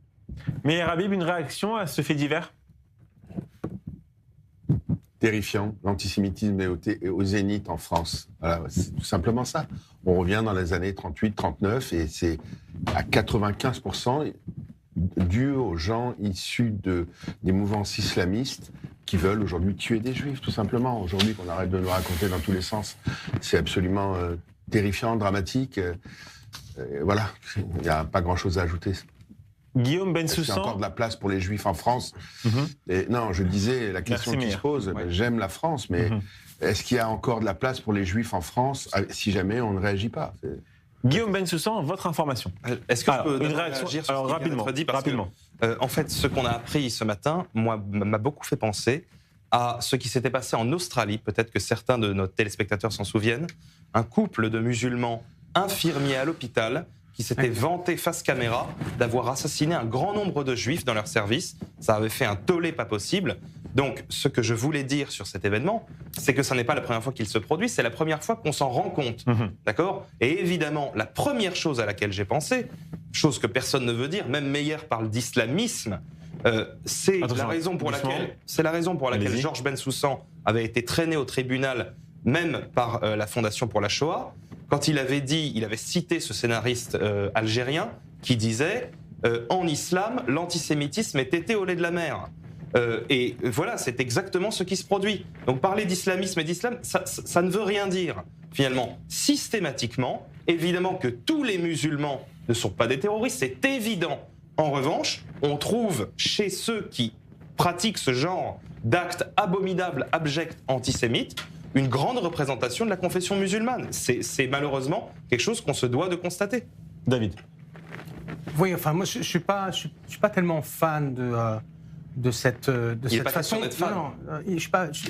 Mais Habib, une réaction à ce fait divers? Terrifiant, l'antisémitisme est au zénith en France. Voilà, c'est tout simplement ça. On revient dans les années 38-39 et c'est à 95% dû aux gens issus des mouvances islamistes qui veulent aujourd'hui tuer des juifs, tout simplement. Aujourd'hui, qu'on arrête de nous raconter dans tous les sens, c'est absolument terrifiant, dramatique. Voilà, il n'y a pas grand-chose à ajouter. Guillaume Bensoussan. Est-ce qu'il y a encore de la place pour les juifs en France? Et non, je disais, la question qui se pose, j'aime la France, mais est-ce qu'il y a encore de la place pour les juifs en France si jamais on ne réagit pas? Guillaume Bensoussan, votre information. Est-ce que je peux une réaction réagir sur alors, ce qui vient d'être dit, parce rapidement. Que, en fait, ce qu'on a appris ce matin, moi, m'a beaucoup fait penser à ce qui s'était passé en Australie. Peut-être que certains de nos téléspectateurs s'en souviennent. Un couple de musulmans infirmiers à l'hôpital qui s'était vanté face caméra d'avoir assassiné un grand nombre de juifs dans leur service. Ça avait fait un tollé pas possible. Donc, ce que je voulais dire sur cet événement, c'est que ça n'est pas la première fois qu'il se produit, c'est la première fois qu'on s'en rend compte. D'accord ? Et évidemment, la première chose à laquelle j'ai pensé, chose que personne ne veut dire, même Meyer parle d'islamisme, c'est la raison pour laquelle Georges Bensoussan avait été traîné au tribunal, même par la Fondation pour la Shoah, quand il avait cité ce scénariste algérien qui disait en islam, l'antisémitisme est été au lait de la mer. Et voilà, c'est exactement ce qui se produit. Donc parler d'islamisme et d'islam, ça ne veut rien dire, finalement. Systématiquement, évidemment que tous les musulmans ne sont pas des terroristes, c'est évident. En revanche, on trouve chez ceux qui pratiquent ce genre d'actes abominables, abjects, antisémites, une grande représentation de la confession musulmane. C'est malheureusement quelque chose qu'on se doit de constater. David. Oui, enfin, moi, je suis pas tellement fan de cette façon. Non,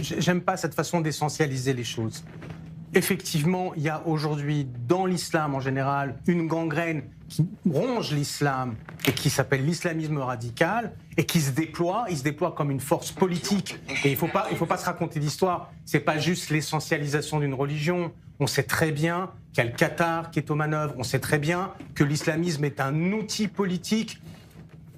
j'aime pas cette façon d'essentialiser les choses. Effectivement, il y a aujourd'hui dans l'islam en général une gangrène qui ronge l'islam et qui s'appelle l'islamisme radical et qui se déploie. Il se déploie comme une force politique. Et il faut pas se raconter d'histoire. C'est pas juste l'essentialisation d'une religion. On sait très bien qu'il y a le Qatar qui est aux manœuvres. On sait très bien que l'islamisme est un outil politique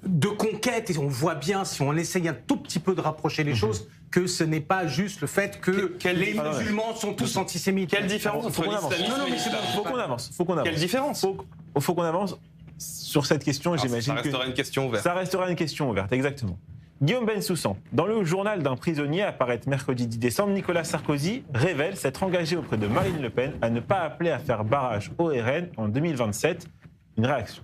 de conquête. Et on voit bien, si on essaye un tout petit peu de rapprocher les choses, que ce n'est pas juste le fait que les musulmans sont tous antisémites. Quelle différence entre l'islamisme et l'islam ? Faut qu'on avance. Quelle différence ? Faut qu'on avance sur cette question. J'imagine ça restera une question ouverte. Ça restera une question ouverte, exactement. Guillaume Bensoussan, dans le journal d'un prisonnier apparaît mercredi 10 décembre, Nicolas Sarkozy révèle s'être engagé auprès de Marine Le Pen à ne pas appeler à faire barrage au RN en 2027. Une réaction ?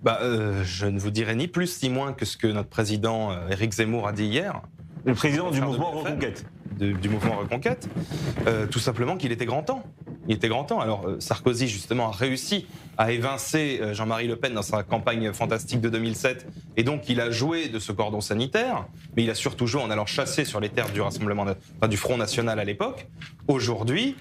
Je ne vous dirai ni plus ni moins que ce que notre président Éric Zemmour a dit hier. Le président du mouvement Reconquête. Du mouvement Reconquête. Tout simplement qu'il était grand temps. Il était grand temps. Alors Sarkozy, justement, a réussi à évincer Jean-Marie Le Pen dans sa campagne fantastique de 2007. Et donc, il a joué de ce cordon sanitaire. Mais il a surtout joué en allant chasser sur les terres du Front National à l'époque. Aujourd'hui,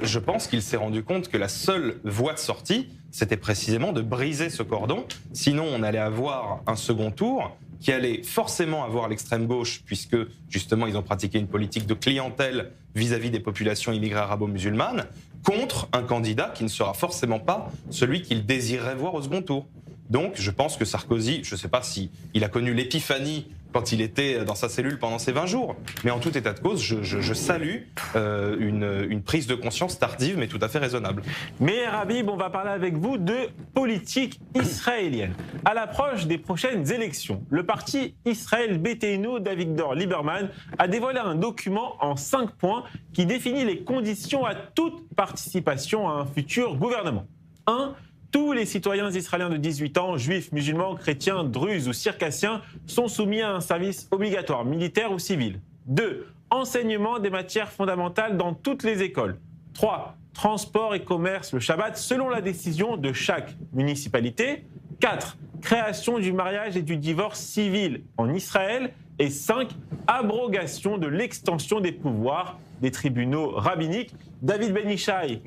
je pense qu'il s'est rendu compte que la seule voie de sortie, c'était précisément de briser ce cordon. Sinon, on allait avoir un second tour qui allait forcément avoir l'extrême gauche, puisque justement ils ont pratiqué une politique de clientèle vis-à-vis des populations immigrées arabo-musulmanes, contre un candidat qui ne sera forcément pas celui qu'il désirerait voir au second tour. Donc je pense que Sarkozy, je ne sais pas s'il a connu l'épiphanie quand il était dans sa cellule pendant ces 20 jours, mais en tout état de cause, je salue une prise de conscience tardive, mais tout à fait raisonnable. Meir Habib, on va parler avec vous de politique israélienne. À l'approche des prochaines élections, le parti Israël Beiteinu d'Avigdor Lieberman a dévoilé un document en 5 points qui définit les conditions à toute participation à un futur gouvernement. 1. Tous les citoyens israéliens de 18 ans, juifs, musulmans, chrétiens, druzes ou circassiens, sont soumis à un service obligatoire, militaire ou civil. 2. Enseignement des matières fondamentales dans toutes les écoles. 3. Transport et commerce le Shabbat selon la décision de chaque municipalité. 4. Création du mariage et du divorce civil en Israël. Et 5. Abrogation de l'extension des pouvoirs des tribunaux rabbiniques. David Ben Ishai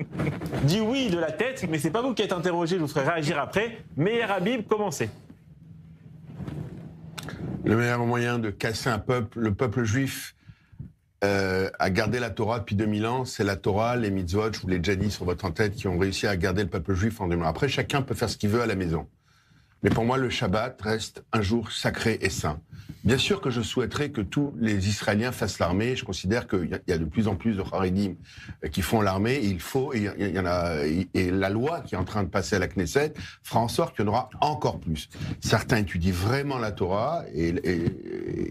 dit oui de la tête, mais c'est pas vous qui êtes interrogé, je vous ferai réagir après. Meir Habib, commencez. Le meilleur moyen de casser un peuple, le peuple juif, a gardé la Torah depuis 2000 ans, c'est la Torah, les mitzvot, je vous l'ai déjà dit sur votre en-tête, qui ont réussi à garder le peuple juif en 2000 ans. Après, chacun peut faire ce qu'il veut à la maison. Mais pour moi, le Shabbat reste un jour sacré et saint. Bien sûr que je souhaiterais que tous les Israéliens fassent l'armée. Je considère qu'il y a de plus en plus de Haredim qui font l'armée. Il faut, et il y en a, et la loi qui est en train de passer à la Knesset fera en sorte qu'il y en aura encore plus. Certains étudient vraiment la Torah et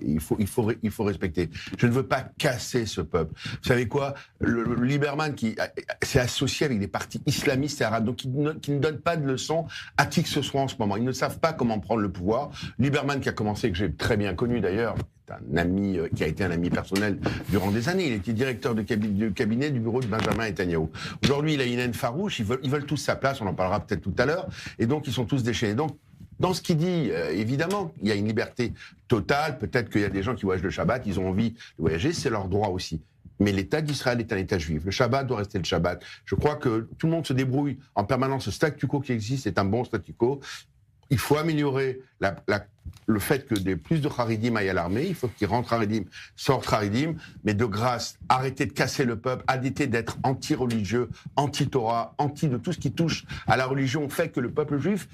il faut respecter. Je ne veux pas casser ce peuple. Vous savez quoi? Le Lieberman qui s'est associé avec des partis islamistes et arabes, donc qui ne donnent pas de leçons à qui que ce soit en ce moment. Ils ne savent pas comment prendre le pouvoir. Lieberman qui a commencé, que j'ai très bien connu d'ailleurs, un ami qui a été un ami personnel durant des années. Il était directeur de cabinet du bureau de Benjamin Netanyahu. Aujourd'hui, il a une haine farouche. Ils veulent tous sa place. On en parlera peut-être tout à l'heure. Et donc, ils sont tous déchaînés. Donc, dans ce qu'il dit, évidemment, il y a une liberté totale. Peut-être qu'il y a des gens qui voyagent le Shabbat. Ils ont envie de voyager. C'est leur droit aussi. Mais l'État d'Israël est un État juif. Le Shabbat doit rester le Shabbat. Je crois que tout le monde se débrouille en permanence. Ce statu quo qui existe est un bon statu quo. Il faut améliorer le fait que plus de Haridim aillent à l'armée. Il faut qu'ils rentrent Haridim, sortent Haridim. Mais de grâce, arrêtez de casser le peuple, arrêtez d'être anti-religieux, anti-Torah, anti de tout ce qui touche à la religion. Fait que le peuple juif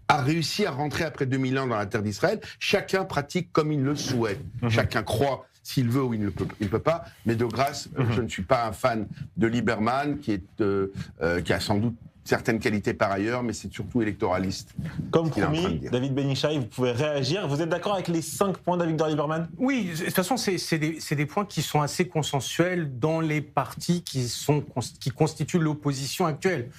a réussi à rentrer après 2000 ans dans la terre d'Israël. Chacun pratique comme il le souhaite. Chacun croit s'il veut ou il ne peut pas. Mais de grâce, je ne suis pas un fan de Lieberman qui a sans doute certaines qualités par ailleurs, mais c'est surtout électoraliste. Comme promis, David Ben Ishai, vous pouvez réagir. Vous êtes d'accord avec les 5 points d'Avigdor Lieberman ? Oui, de toute façon, c'est des points qui sont assez consensuels dans les partis qui constituent l'opposition actuelle.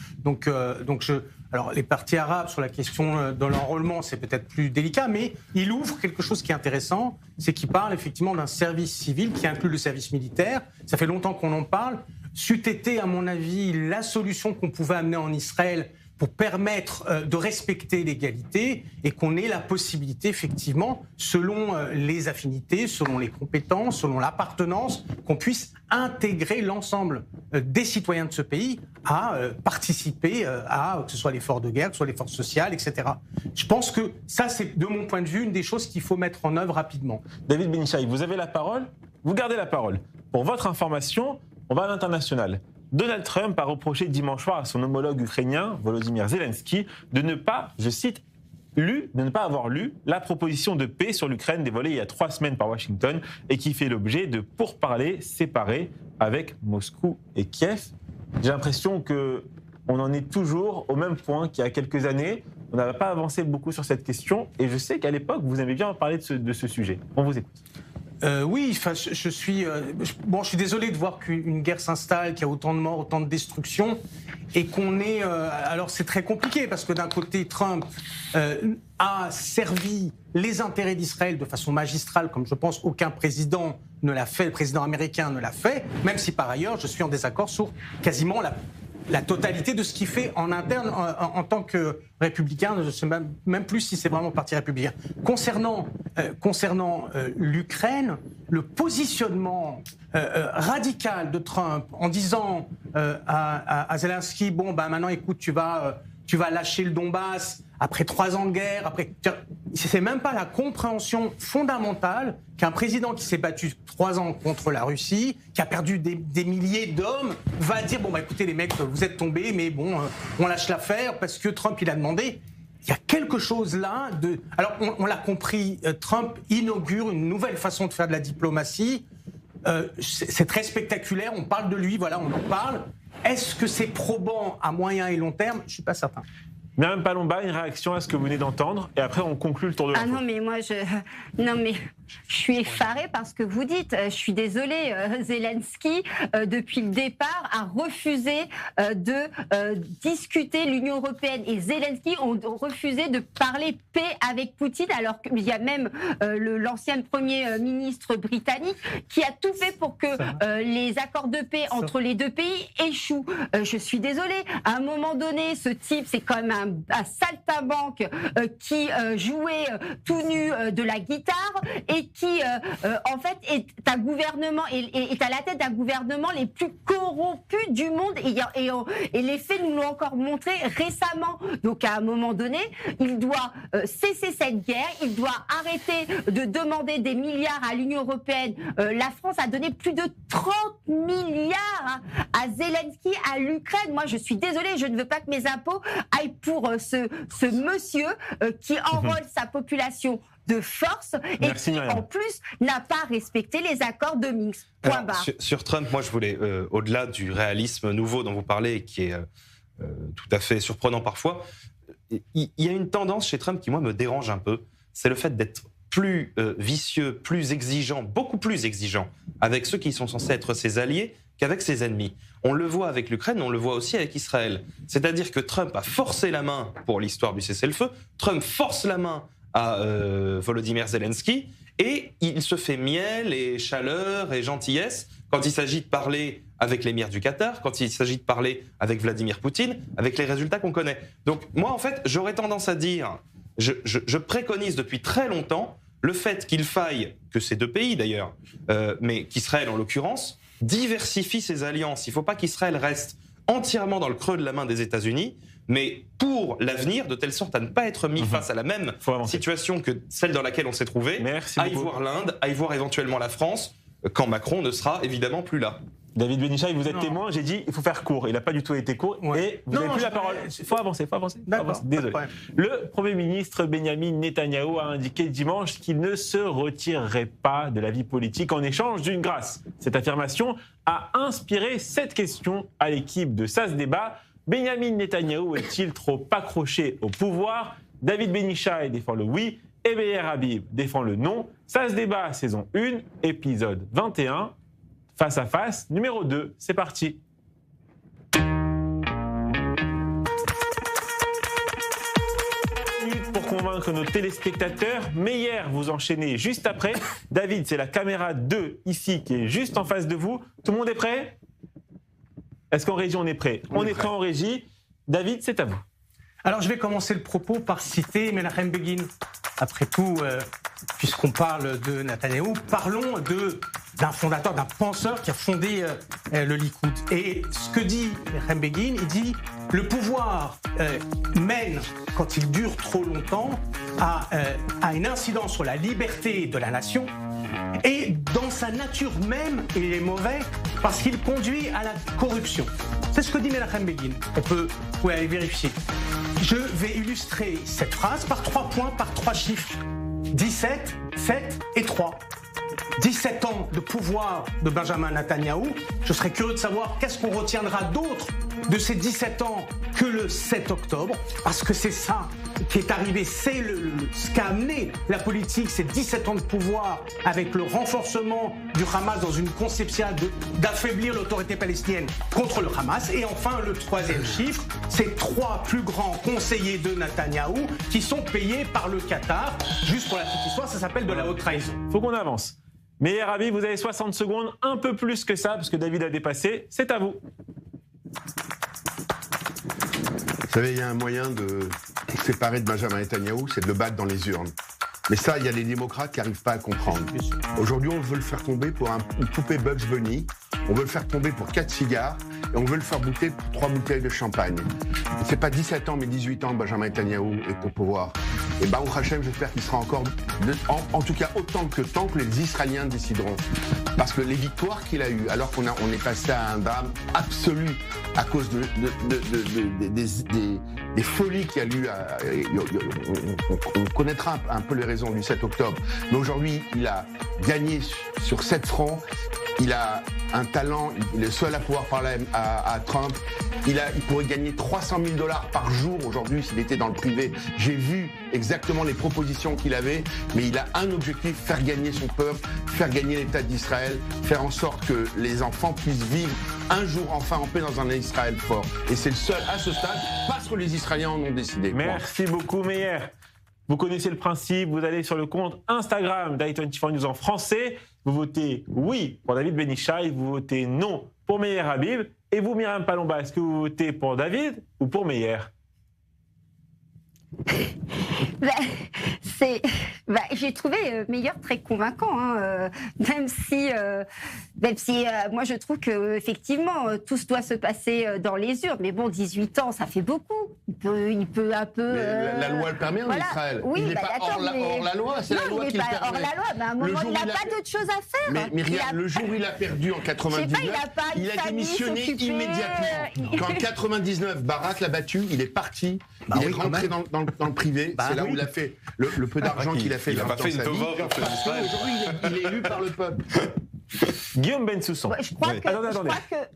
Alors, les partis arabes, sur la question de l'enrôlement, c'est peut-être plus délicat, mais il ouvre quelque chose qui est intéressant, c'est qu'il parle effectivement d'un service civil qui inclut le service militaire. Ça fait longtemps qu'on en parle. C'eût été, à mon avis, la solution qu'on pouvait amener en Israël pour permettre de respecter l'égalité et qu'on ait la possibilité, effectivement, selon les affinités, selon les compétences, selon l'appartenance, qu'on puisse intégrer l'ensemble des citoyens de ce pays à participer à, que ce soit l'effort de guerre, que ce soit l'effort social, etc. Je pense que ça, c'est, de mon point de vue, une des choses qu'il faut mettre en œuvre rapidement. David Benishaï, vous avez la parole, vous gardez la parole. Pour votre information, on va à l'international. Donald Trump a reproché dimanche soir à son homologue ukrainien, Volodymyr Zelensky, de ne pas, je cite, de ne pas avoir lu la proposition de paix sur l'Ukraine dévoilée il y a 3 semaines par Washington et qui fait l'objet de pourparlers séparés avec Moscou et Kiev. J'ai l'impression qu'on en est toujours au même point qu'il y a quelques années. On n'a pas avancé beaucoup sur cette question et je sais qu'à l'époque, vous avez bien parlé de ce sujet. On vous écoute. Oui, je suis désolé de voir qu'une guerre s'installe, qu'il y a autant de morts, autant de destruction, et qu'on est... alors c'est très compliqué, parce que d'un côté, Trump a servi les intérêts d'Israël de façon magistrale, comme je pense aucun président ne l'a fait, le président américain ne l'a fait, même si par ailleurs je suis en désaccord sur quasiment la totalité de ce qu'il fait en interne en tant que républicain. Je ne sais même plus si c'est vraiment le parti républicain. Concernant l'Ukraine, le positionnement radical de Trump en disant à Zelensky, bon, maintenant écoute, tu vas lâcher le Donbass après 3 ans de guerre, c'est même pas la compréhension fondamentale qu'un président qui s'est battu 3 ans contre la Russie, qui a perdu des milliers d'hommes, va dire, bon, écoutez les mecs, vous êtes tombés, mais bon, on lâche l'affaire parce que Trump, il a demandé. Il y a quelque chose là de... Alors, on l'a compris, Trump inaugure une nouvelle façon de faire de la diplomatie. C'est très spectaculaire, on parle de lui, voilà, on en parle. Est-ce que c'est probant à moyen et long terme ? Je ne suis pas certain. Myriam Palomba, une réaction à ce que vous venez d'entendre, et après on conclut le tour de l'info. Ah non, mais moi, je suis effarée par ce que vous dites. Je suis désolée, Zelensky, depuis le départ, a refusé de discuter l'Union européenne. Et Zelensky ont refusé de parler paix avec Poutine, alors qu'il y a même l'ancien Premier ministre britannique qui a tout fait pour que les accords de paix entre les deux pays échouent. Je suis désolée. À un moment donné, ce type, c'est quand même un saltimbanque qui jouait tout nu de la guitare et qui, en fait, est un gouvernement, est à la tête d'un gouvernement les plus corrompus du monde. Et les faits nous l'ont encore montré récemment. Donc, à un moment donné, il doit cesser cette guerre. Il doit arrêter de demander des milliards à l'Union européenne. La France a donné plus de 30 milliards à Zelensky, à l'Ukraine. Moi, je suis désolée, je ne veux pas que mes impôts aillent pour ce monsieur qui enrôle sa population de force et qui, en plus, n'a pas respecté les accords de Minsk. Point barre. Sur Trump, moi, je voulais, au-delà du réalisme nouveau dont vous parlez, qui est tout à fait surprenant parfois, il y a une tendance chez Trump qui, moi, me dérange un peu. C'est le fait d'être plus vicieux, plus exigeant, beaucoup plus exigeant avec ceux qui sont censés être ses alliés qu'avec ses ennemis. On le voit avec l'Ukraine, on le voit aussi avec Israël. C'est-à-dire que Trump a forcé la main pour l'histoire du cessez-le-feu, Trump force la main à Volodymyr Zelensky, et il se fait miel et chaleur et gentillesse quand il s'agit de parler avec l'émir du Qatar, quand il s'agit de parler avec Vladimir Poutine, avec les résultats qu'on connaît. Donc moi, en fait, j'aurais tendance à dire, je préconise depuis très longtemps le fait qu'il faille, que ces deux pays d'ailleurs, mais qu'Israël en l'occurrence, diversifie ses alliances. Il ne faut pas qu'Israël reste entièrement dans le creux de la main des États-Unis, mais pour l'avenir, de telle sorte à ne pas être mis face à la même situation que celle dans laquelle on s'est trouvé, aille voir l'Inde, aille voir éventuellement la France, quand Macron ne sera évidemment plus là. David Benishaï, vous êtes témoin, j'ai dit il faut faire court. Il n'a pas du tout été court et vous n'avez plus la parole. Il faut avancer. Désolé. Le Premier ministre Benyamin Netanyahou a indiqué dimanche qu'il ne se retirerait pas de la vie politique en échange d'une grâce. Cette affirmation a inspiré cette question à l'équipe de Ça se débat. Benyamin Netanyahou est-il trop accroché au pouvoir ? David Benishaï défend le oui et Beyer Habib défend le non. Ça se débat, saison 1, épisode 21. Face à face, numéro 2, c'est parti. Pour convaincre nos téléspectateurs, Meyer, vous enchaînez juste après. David, c'est la caméra 2 ici qui est juste en face de vous. Tout le monde est prêt ? Est-ce qu'en régie on est prêt ? On est prêt en régie. David, c'est à vous. Alors je vais commencer le propos par citer Menachem Begin. Après tout, puisqu'on parle de Netanyahou, parlons d'un fondateur, d'un penseur qui a fondé le Likoud. Et ce que dit Menachem Begin, il dit « Le pouvoir mène, quand il dure trop longtemps, à une incidence sur la liberté de la nation. Et dans sa nature même, il est mauvais parce qu'il conduit à la corruption. » C'est ce que dit Menachem Begin. Vous pouvez aller vérifier. Je vais illustrer cette phrase par 3 points, par 3 chiffres. 17, 7 et 3. 17 ans de pouvoir de Benjamin Netanyahou. Je serais curieux de savoir qu'est-ce qu'on retiendra d'autre de ces 17 ans que le 7 octobre, parce que c'est ça qui est arrivé, c'est ce qu'a amené la politique, ces 17 ans de pouvoir, avec le renforcement du Hamas dans une conception d'affaiblir l'autorité palestinienne contre le Hamas. Et enfin, le 3e chiffre, c'est 3 plus grands conseillers de Netanyahou qui sont payés par le Qatar. Juste pour la petite histoire, ça s'appelle de la haute trahison. Faut qu'on avance. Meir Habib, vous avez 60 secondes, un peu plus que ça, parce que David a dépassé. C'est à vous. Vous savez, il y a un moyen de séparer de Benjamin Netanyahou, c'est de le battre dans les urnes. Mais ça, il y a les démocrates qui n'arrivent pas à comprendre. Aujourd'hui, on veut le faire tomber pour une poupée Bugs Bunny, on veut le faire tomber pour 4 cigares, et on veut le faire bouter pour 3 bouteilles de champagne. C'est pas 17 ans, mais 18 ans que Benjamin Netanyahou est au pouvoir. Et Baruch Hashem, j'espère qu'il sera encore, en tout cas autant que tant que les Israéliens décideront. Parce que les victoires qu'il a eues, alors qu'on est passé à un drame absolu à cause des folies qu'il y a eu, on connaîtra un peu les raisons du 7 octobre. Mais aujourd'hui, il a gagné sur 7 fronts. Il a un talent, il est le seul à pouvoir parler à Trump. Il pourrait gagner $300 000 par jour aujourd'hui s'il était dans le privé. J'ai vu exactement les propositions qu'il avait, mais il a un objectif, faire gagner son peuple, faire gagner l'État d'Israël, faire en sorte que les enfants puissent vivre un jour enfin en paix dans un Israël fort. Et c'est le seul à ce stade, parce que les Israéliens en ont décidé. Merci beaucoup, Meir. Vous connaissez le principe, vous allez sur le compte Instagram d'i24 News en français, vous votez oui pour David Ben Ishai, vous votez non pour Meir Habib, et vous, Myriam Palomba, est-ce que vous votez pour David ou pour Meir? J'ai trouvé Meir très convaincant, hein, même si moi je trouve que effectivement tout doit se passer dans les urnes. Mais bon, 18 ans, ça fait beaucoup. Il peut un peu. La loi le permet en Israël. Oui, il n'est pas hors la loi, c'est la loi qui le permet. Hors la loi, mais à un moment il n'a pas d'autre chose à faire. Mais Myriam, le jour où il a perdu en 99, il a démissionné immédiatement. Quand en 99, Barak l'a battu, il est parti, il est rentré dans le privé. C'est là où il a fait le peu d'argent qu'il a fait. Il n'a pas fait une tova. Aujourd'hui, il est élu par le peuple. Guillaume Bensoussan.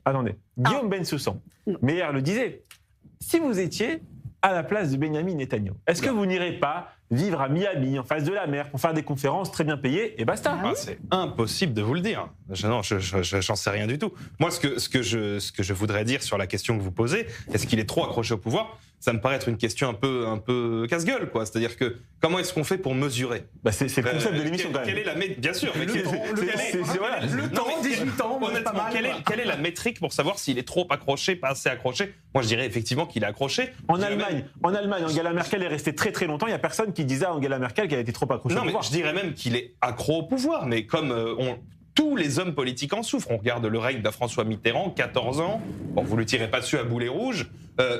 Attendez. Guillaume Bensoussan. Meir le disait. Si vous étiez à la place de Benyamin Netanyahou, est-ce que vous n'irez pas vivre à Miami, en face de la mer, pour faire des conférences très bien payées, et basta. C'est impossible de vous le dire. Non, j'en sais rien du tout. Moi, ce que je voudrais dire sur la question que vous posez, est-ce qu'il est trop accroché au pouvoir ? Ça me paraît être une question un peu casse-gueule, quoi. C'est-à-dire que comment est-ce qu'on fait pour mesurer ? C'est le concept de l'émission, quand même. Bien sûr. Mais le temps, 18 ans, honnêtement, quelle est la métrique pour savoir s'il est trop accroché, pas assez accroché ? Moi, je dirais effectivement qu'il est accroché. En Allemagne, Angela Merkel est restée très très longtemps. Il n'y a personne qui disait à Angela Merkel qu'elle était trop accrochée au pouvoir. Non, mais je dirais même qu'il est accro au pouvoir. Mais comme tous les hommes politiques en souffrent. On regarde le règne de François Mitterrand, 14 ans. Bon, vous ne le tirez pas dessus à boulet rouge.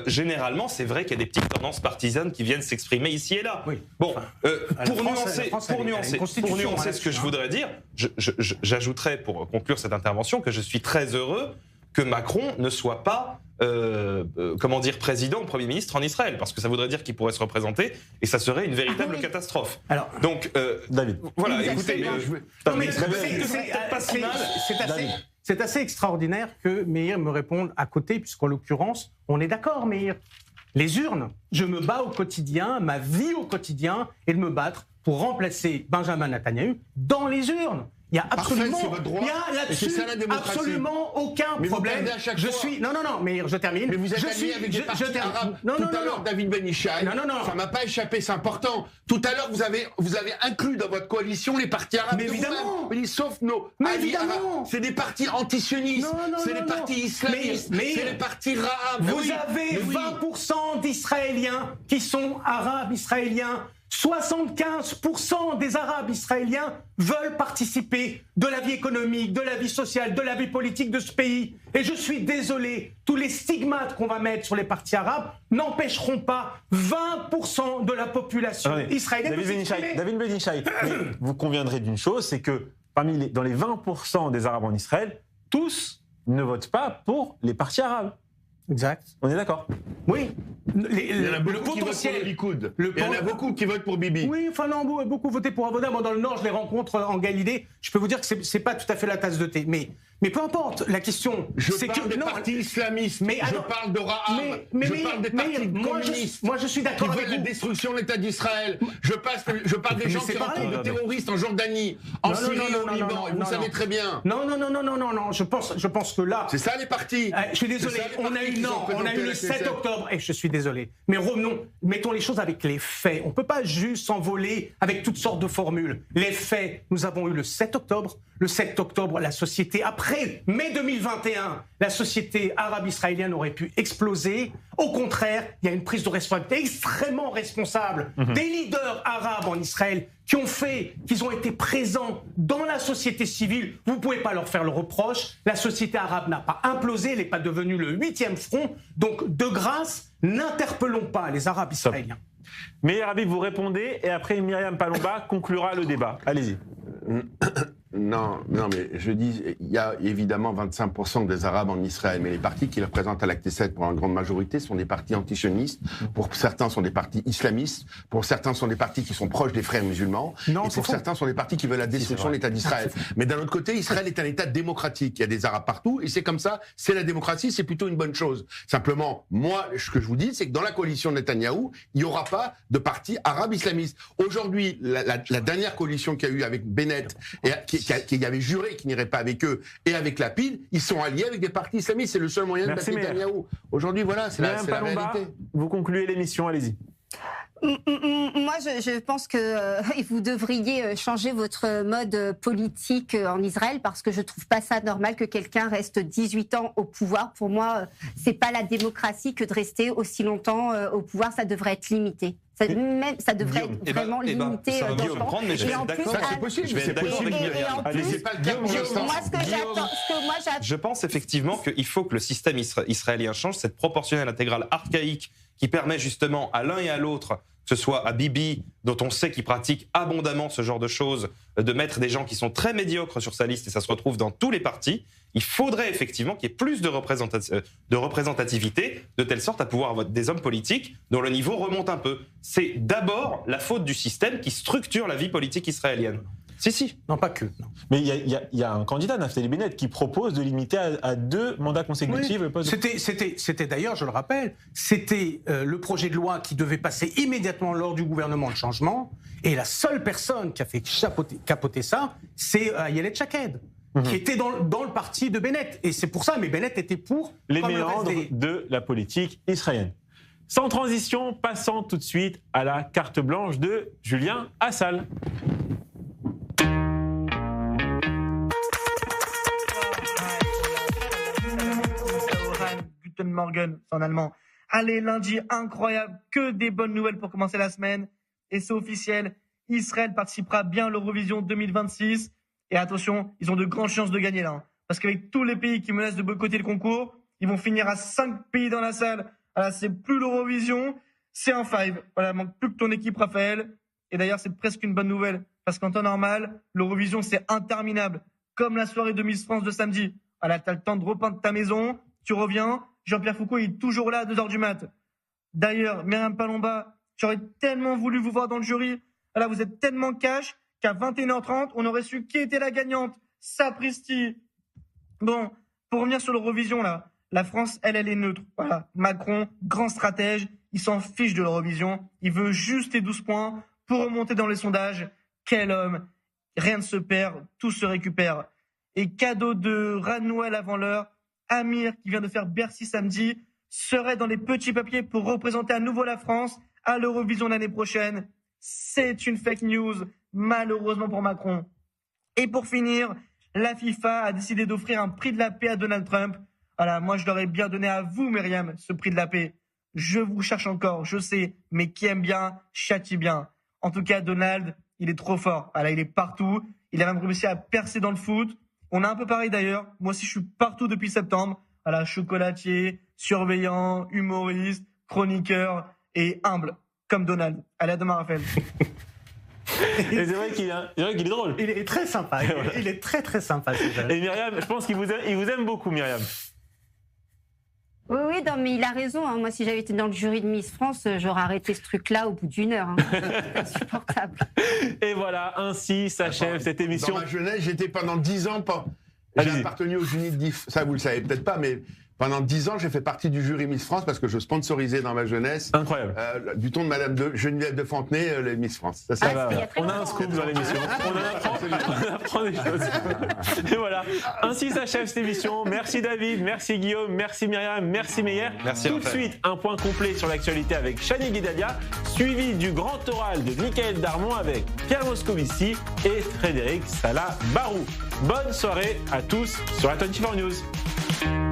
Généralement, c'est vrai qu'il y a des petites tendances partisanes qui viennent s'exprimer ici et là. Oui. Bon, pour nuancer ce que je voudrais dire, j'ajouterais pour conclure cette intervention que je suis très heureux que Macron ne soit pas président ou Premier ministre en Israël, parce que ça voudrait dire qu'il pourrait se représenter et ça serait une véritable catastrophe. Alors, donc, David. Voilà, écoutez, c'est assez extraordinaire que Meir me réponde à côté, puisqu'en l'occurrence, on est d'accord, Meir. Les urnes, je me bats au quotidien, ma vie au quotidien est de me battre pour remplacer Benjamin Netanyahou dans les urnes. Il y a absolument, c'est votre droit. il y a là-dessus Et c'est ça, la démocratie. absolument aucun Mais vous problème. perdez à chaque Je fois. suis, non, mais je termine. Mais vous êtes allié avec des partis arabes. Tout à l'heure, David Ben Ishai, ça m'a pas échappé, c'est important. Tout à l'heure, vous avez inclus dans votre coalition les partis arabes. Mais évidemment. Sauf nos Mais alliés évidemment. arabes. C'est des partis antisionistes, c'est des partis islamistes, c'est les partis arabes. Vous avez 20% d'Israéliens qui sont arabes israéliens. 75% des Arabes israéliens veulent participer de la vie économique, de la vie sociale, de la vie politique de ce pays. Et je suis désolé, tous les stigmates qu'on va mettre sur les partis arabes n'empêcheront pas 20% de la population israélienne de s'exprimer. David Ben Ishai, vous conviendrez d'une chose, c'est que dans les 20% des Arabes en Israël, tous ne votent pas pour les partis arabes. Exact. On est d'accord? Oui. Il y en a beaucoup qui votent pour le Likoud. Il y en a beaucoup qui votent pour Bibi. Oui, enfin non, beaucoup votaient pour Avoda. Moi, dans le Nord, je les rencontre en Galilée. Je peux vous dire que c'est pas tout à fait la tasse de thé. Mais peu importe, la question, c'est que... Je parle des partis islamistes, je parle de Raham, je parle des partis communistes. Moi, je suis d'accord avec vous. Qui veulent la destruction de l'État d'Israël. Je parle des gens qui rencontrent des terroristes en Jordanie, en Syrie, au Liban, et vous savez très bien. Non, je pense que là... C'est ça les partis. Je suis désolé, on a eu le 7 octobre, et je suis désolé. Mais revenons, mettons les choses avec les faits. On ne peut pas juste s'envoler avec toutes sortes de formules. Les faits, nous avons eu le 7 octobre. Le 7 octobre, la société, après mai 2021, la société arabe-israélienne aurait pu exploser. Au contraire, il y a une prise de responsabilité extrêmement responsable des leaders arabes en Israël qu'ils ont été présents dans la société civile. Vous ne pouvez pas leur faire le reproche. La société arabe n'a pas implosé, elle n'est pas devenue le 8e front. Donc, de grâce, n'interpellons pas les Arabes israéliens. Meir Habib, vous répondez, et après Myriam Palomba conclura le débat. Allez-y. Non, mais je dis, il y a évidemment 25% des Arabes en Israël, mais les partis qui les représentent à l'Acte 7 pour une grande majorité sont des partis antisionistes. Pour certains, sont des partis islamistes. Pour certains, sont des partis qui sont proches des frères musulmans. Et pour certains, sont des partis qui veulent la destruction de l'État d'Israël. Mais d'un autre côté, Israël est un État démocratique. Il y a des Arabes partout, et c'est comme ça. C'est la démocratie, c'est plutôt une bonne chose. Simplement, moi, ce que je vous dis, c'est que dans la coalition Netanyahou, il n'y aura pas de parti arabe islamiste. Aujourd'hui, la dernière coalition qu'il y a eu avec Bennett, et qui avait juré qu'il n'irait pas avec eux, et avec Lapid, ils sont alliés avec des partis islamistes. C'est le seul moyen de battre Netanyahou. Aujourd'hui, voilà, c'est la réalité. Vous concluez l'émission, allez-y. Moi, je pense que vous devriez changer votre mode politique en Israël parce que je trouve pas ça normal que quelqu'un reste 18 ans au pouvoir. Pour moi, c'est pas la démocratie que de rester aussi longtemps au pouvoir. Ça devrait être limité. Ça devrait être vraiment limité dans le temps. Et en plus, c'est possible. Je vais être d'accord avec Myriam. Allez-y, pas le cas pour l'instant. Moi, je pense effectivement qu'il faut que le système israélien change, cette proportionnelle intégrale archaïque qui permet justement à l'un et à l'autre, que ce soit à Bibi, dont on sait qu'il pratique abondamment ce genre de choses, de mettre des gens qui sont très médiocres sur sa liste, et ça se retrouve dans tous les partis. Il faudrait effectivement qu'il y ait plus de représentativité, de telle sorte à pouvoir avoir des hommes politiques dont le niveau remonte un peu. C'est d'abord la faute du système qui structure la vie politique israélienne. Si. Non, pas que. Non. Mais il y a un candidat, Naftali Bennett, qui propose de limiter à 2 mandats consécutifs le poste. C'était d'ailleurs, je le rappelle, c'était le projet de loi qui devait passer immédiatement lors du gouvernement de changement. Et la seule personne qui a fait capoter ça, c'est Ayelet Shaked, qui était dans le parti de Bennett. Et c'est pour ça, mais Bennett était pour les méandres de la politique israélienne. Sans transition, passons tout de suite à la carte blanche de Julien Assal. Guten Morgen, c'est en allemand. Allez, lundi, incroyable, que des bonnes nouvelles pour commencer la semaine. Et c'est officiel, Israël participera bien à l'Eurovision 2026. Et attention, ils ont de grandes chances de gagner là. Parce qu'avec tous les pays qui menacent de boycotter le concours, ils vont finir à 5 pays dans la salle. Voilà, c'est plus l'Eurovision, c'est un 5. Voilà, il manque plus que ton équipe, Raphaël. Et d'ailleurs, c'est presque une bonne nouvelle. Parce qu'en temps normal, l'Eurovision, c'est interminable. Comme la soirée de Miss France de samedi. Voilà, t'as le temps de repeindre ta maison, tu reviens, Jean-Pierre Foucault est toujours là à 2h du mat. D'ailleurs, Myriam Palomba, j'aurais tellement voulu vous voir dans le jury. Voilà, vous êtes tellement cash qu'à 21h30, on aurait su qui était la gagnante. Sapristi. Bon, pour revenir sur l'Eurovision, là, la France, elle est neutre. Voilà, Macron, grand stratège, il s'en fiche de l'Eurovision. Il veut juste les 12 points pour remonter dans les sondages. Quel homme. rien ne se perd, tout se récupère. Et cadeau de ras de Noël avant l'heure, Amir, qui vient de faire Bercy samedi, serait dans les petits papiers pour représenter à nouveau la France à l'Eurovision l'année prochaine. C'est une fake news, malheureusement pour Macron. Et pour finir, la FIFA a décidé d'offrir un prix de la paix à Donald Trump. Voilà, moi je l'aurais bien donné à vous, Myriam, ce prix de la paix. Je vous cherche encore, je sais, mais qui aime bien, châtie bien. En tout cas, Donald, il est trop fort. Voilà, il est partout. Il a même réussi à percer dans le foot. On a un peu pareil d'ailleurs. Moi aussi, je suis partout depuis septembre. Voilà, chocolatier, surveillant, humoriste, chroniqueur et humble, comme Donald. Allez, à demain, Raphaël. Et c'est vrai qu'il est drôle. Il est très sympa. Il est très très sympa. Et Myriam, je pense qu'il vous aime beaucoup, Myriam. Oui, non, mais il a raison. Hein. Moi, si j'avais été dans le jury de Miss France, j'aurais arrêté ce truc-là au bout d'1 heure. Hein. C'est insupportable. Et voilà, ainsi s'achève cette émission. Dans ma jeunesse, j'étais pendant 10 ans... J'ai appartenu aux Unis de Diff. Ça, vous le savez peut-être pas, mais pendant 10 ans, j'ai fait partie du jury Miss France parce que je sponsorisais dans ma jeunesse. Incroyable. Du ton de Madame Geneviève de Fontenay, les Miss France. Ça, on a un scoop dans l'émission. On apprend des choses. Et voilà. Ainsi s'achève cette émission. Merci David, merci Guillaume, merci Myriam, merci Meyer. Merci. Tout de suite, un point complet sur l'actualité avec Chani Guidalia, suivi du grand oral de Michael Darmon avec Pierre Moscovici et Frédéric Salah-Barou. Bonne soirée à tous sur A24 News.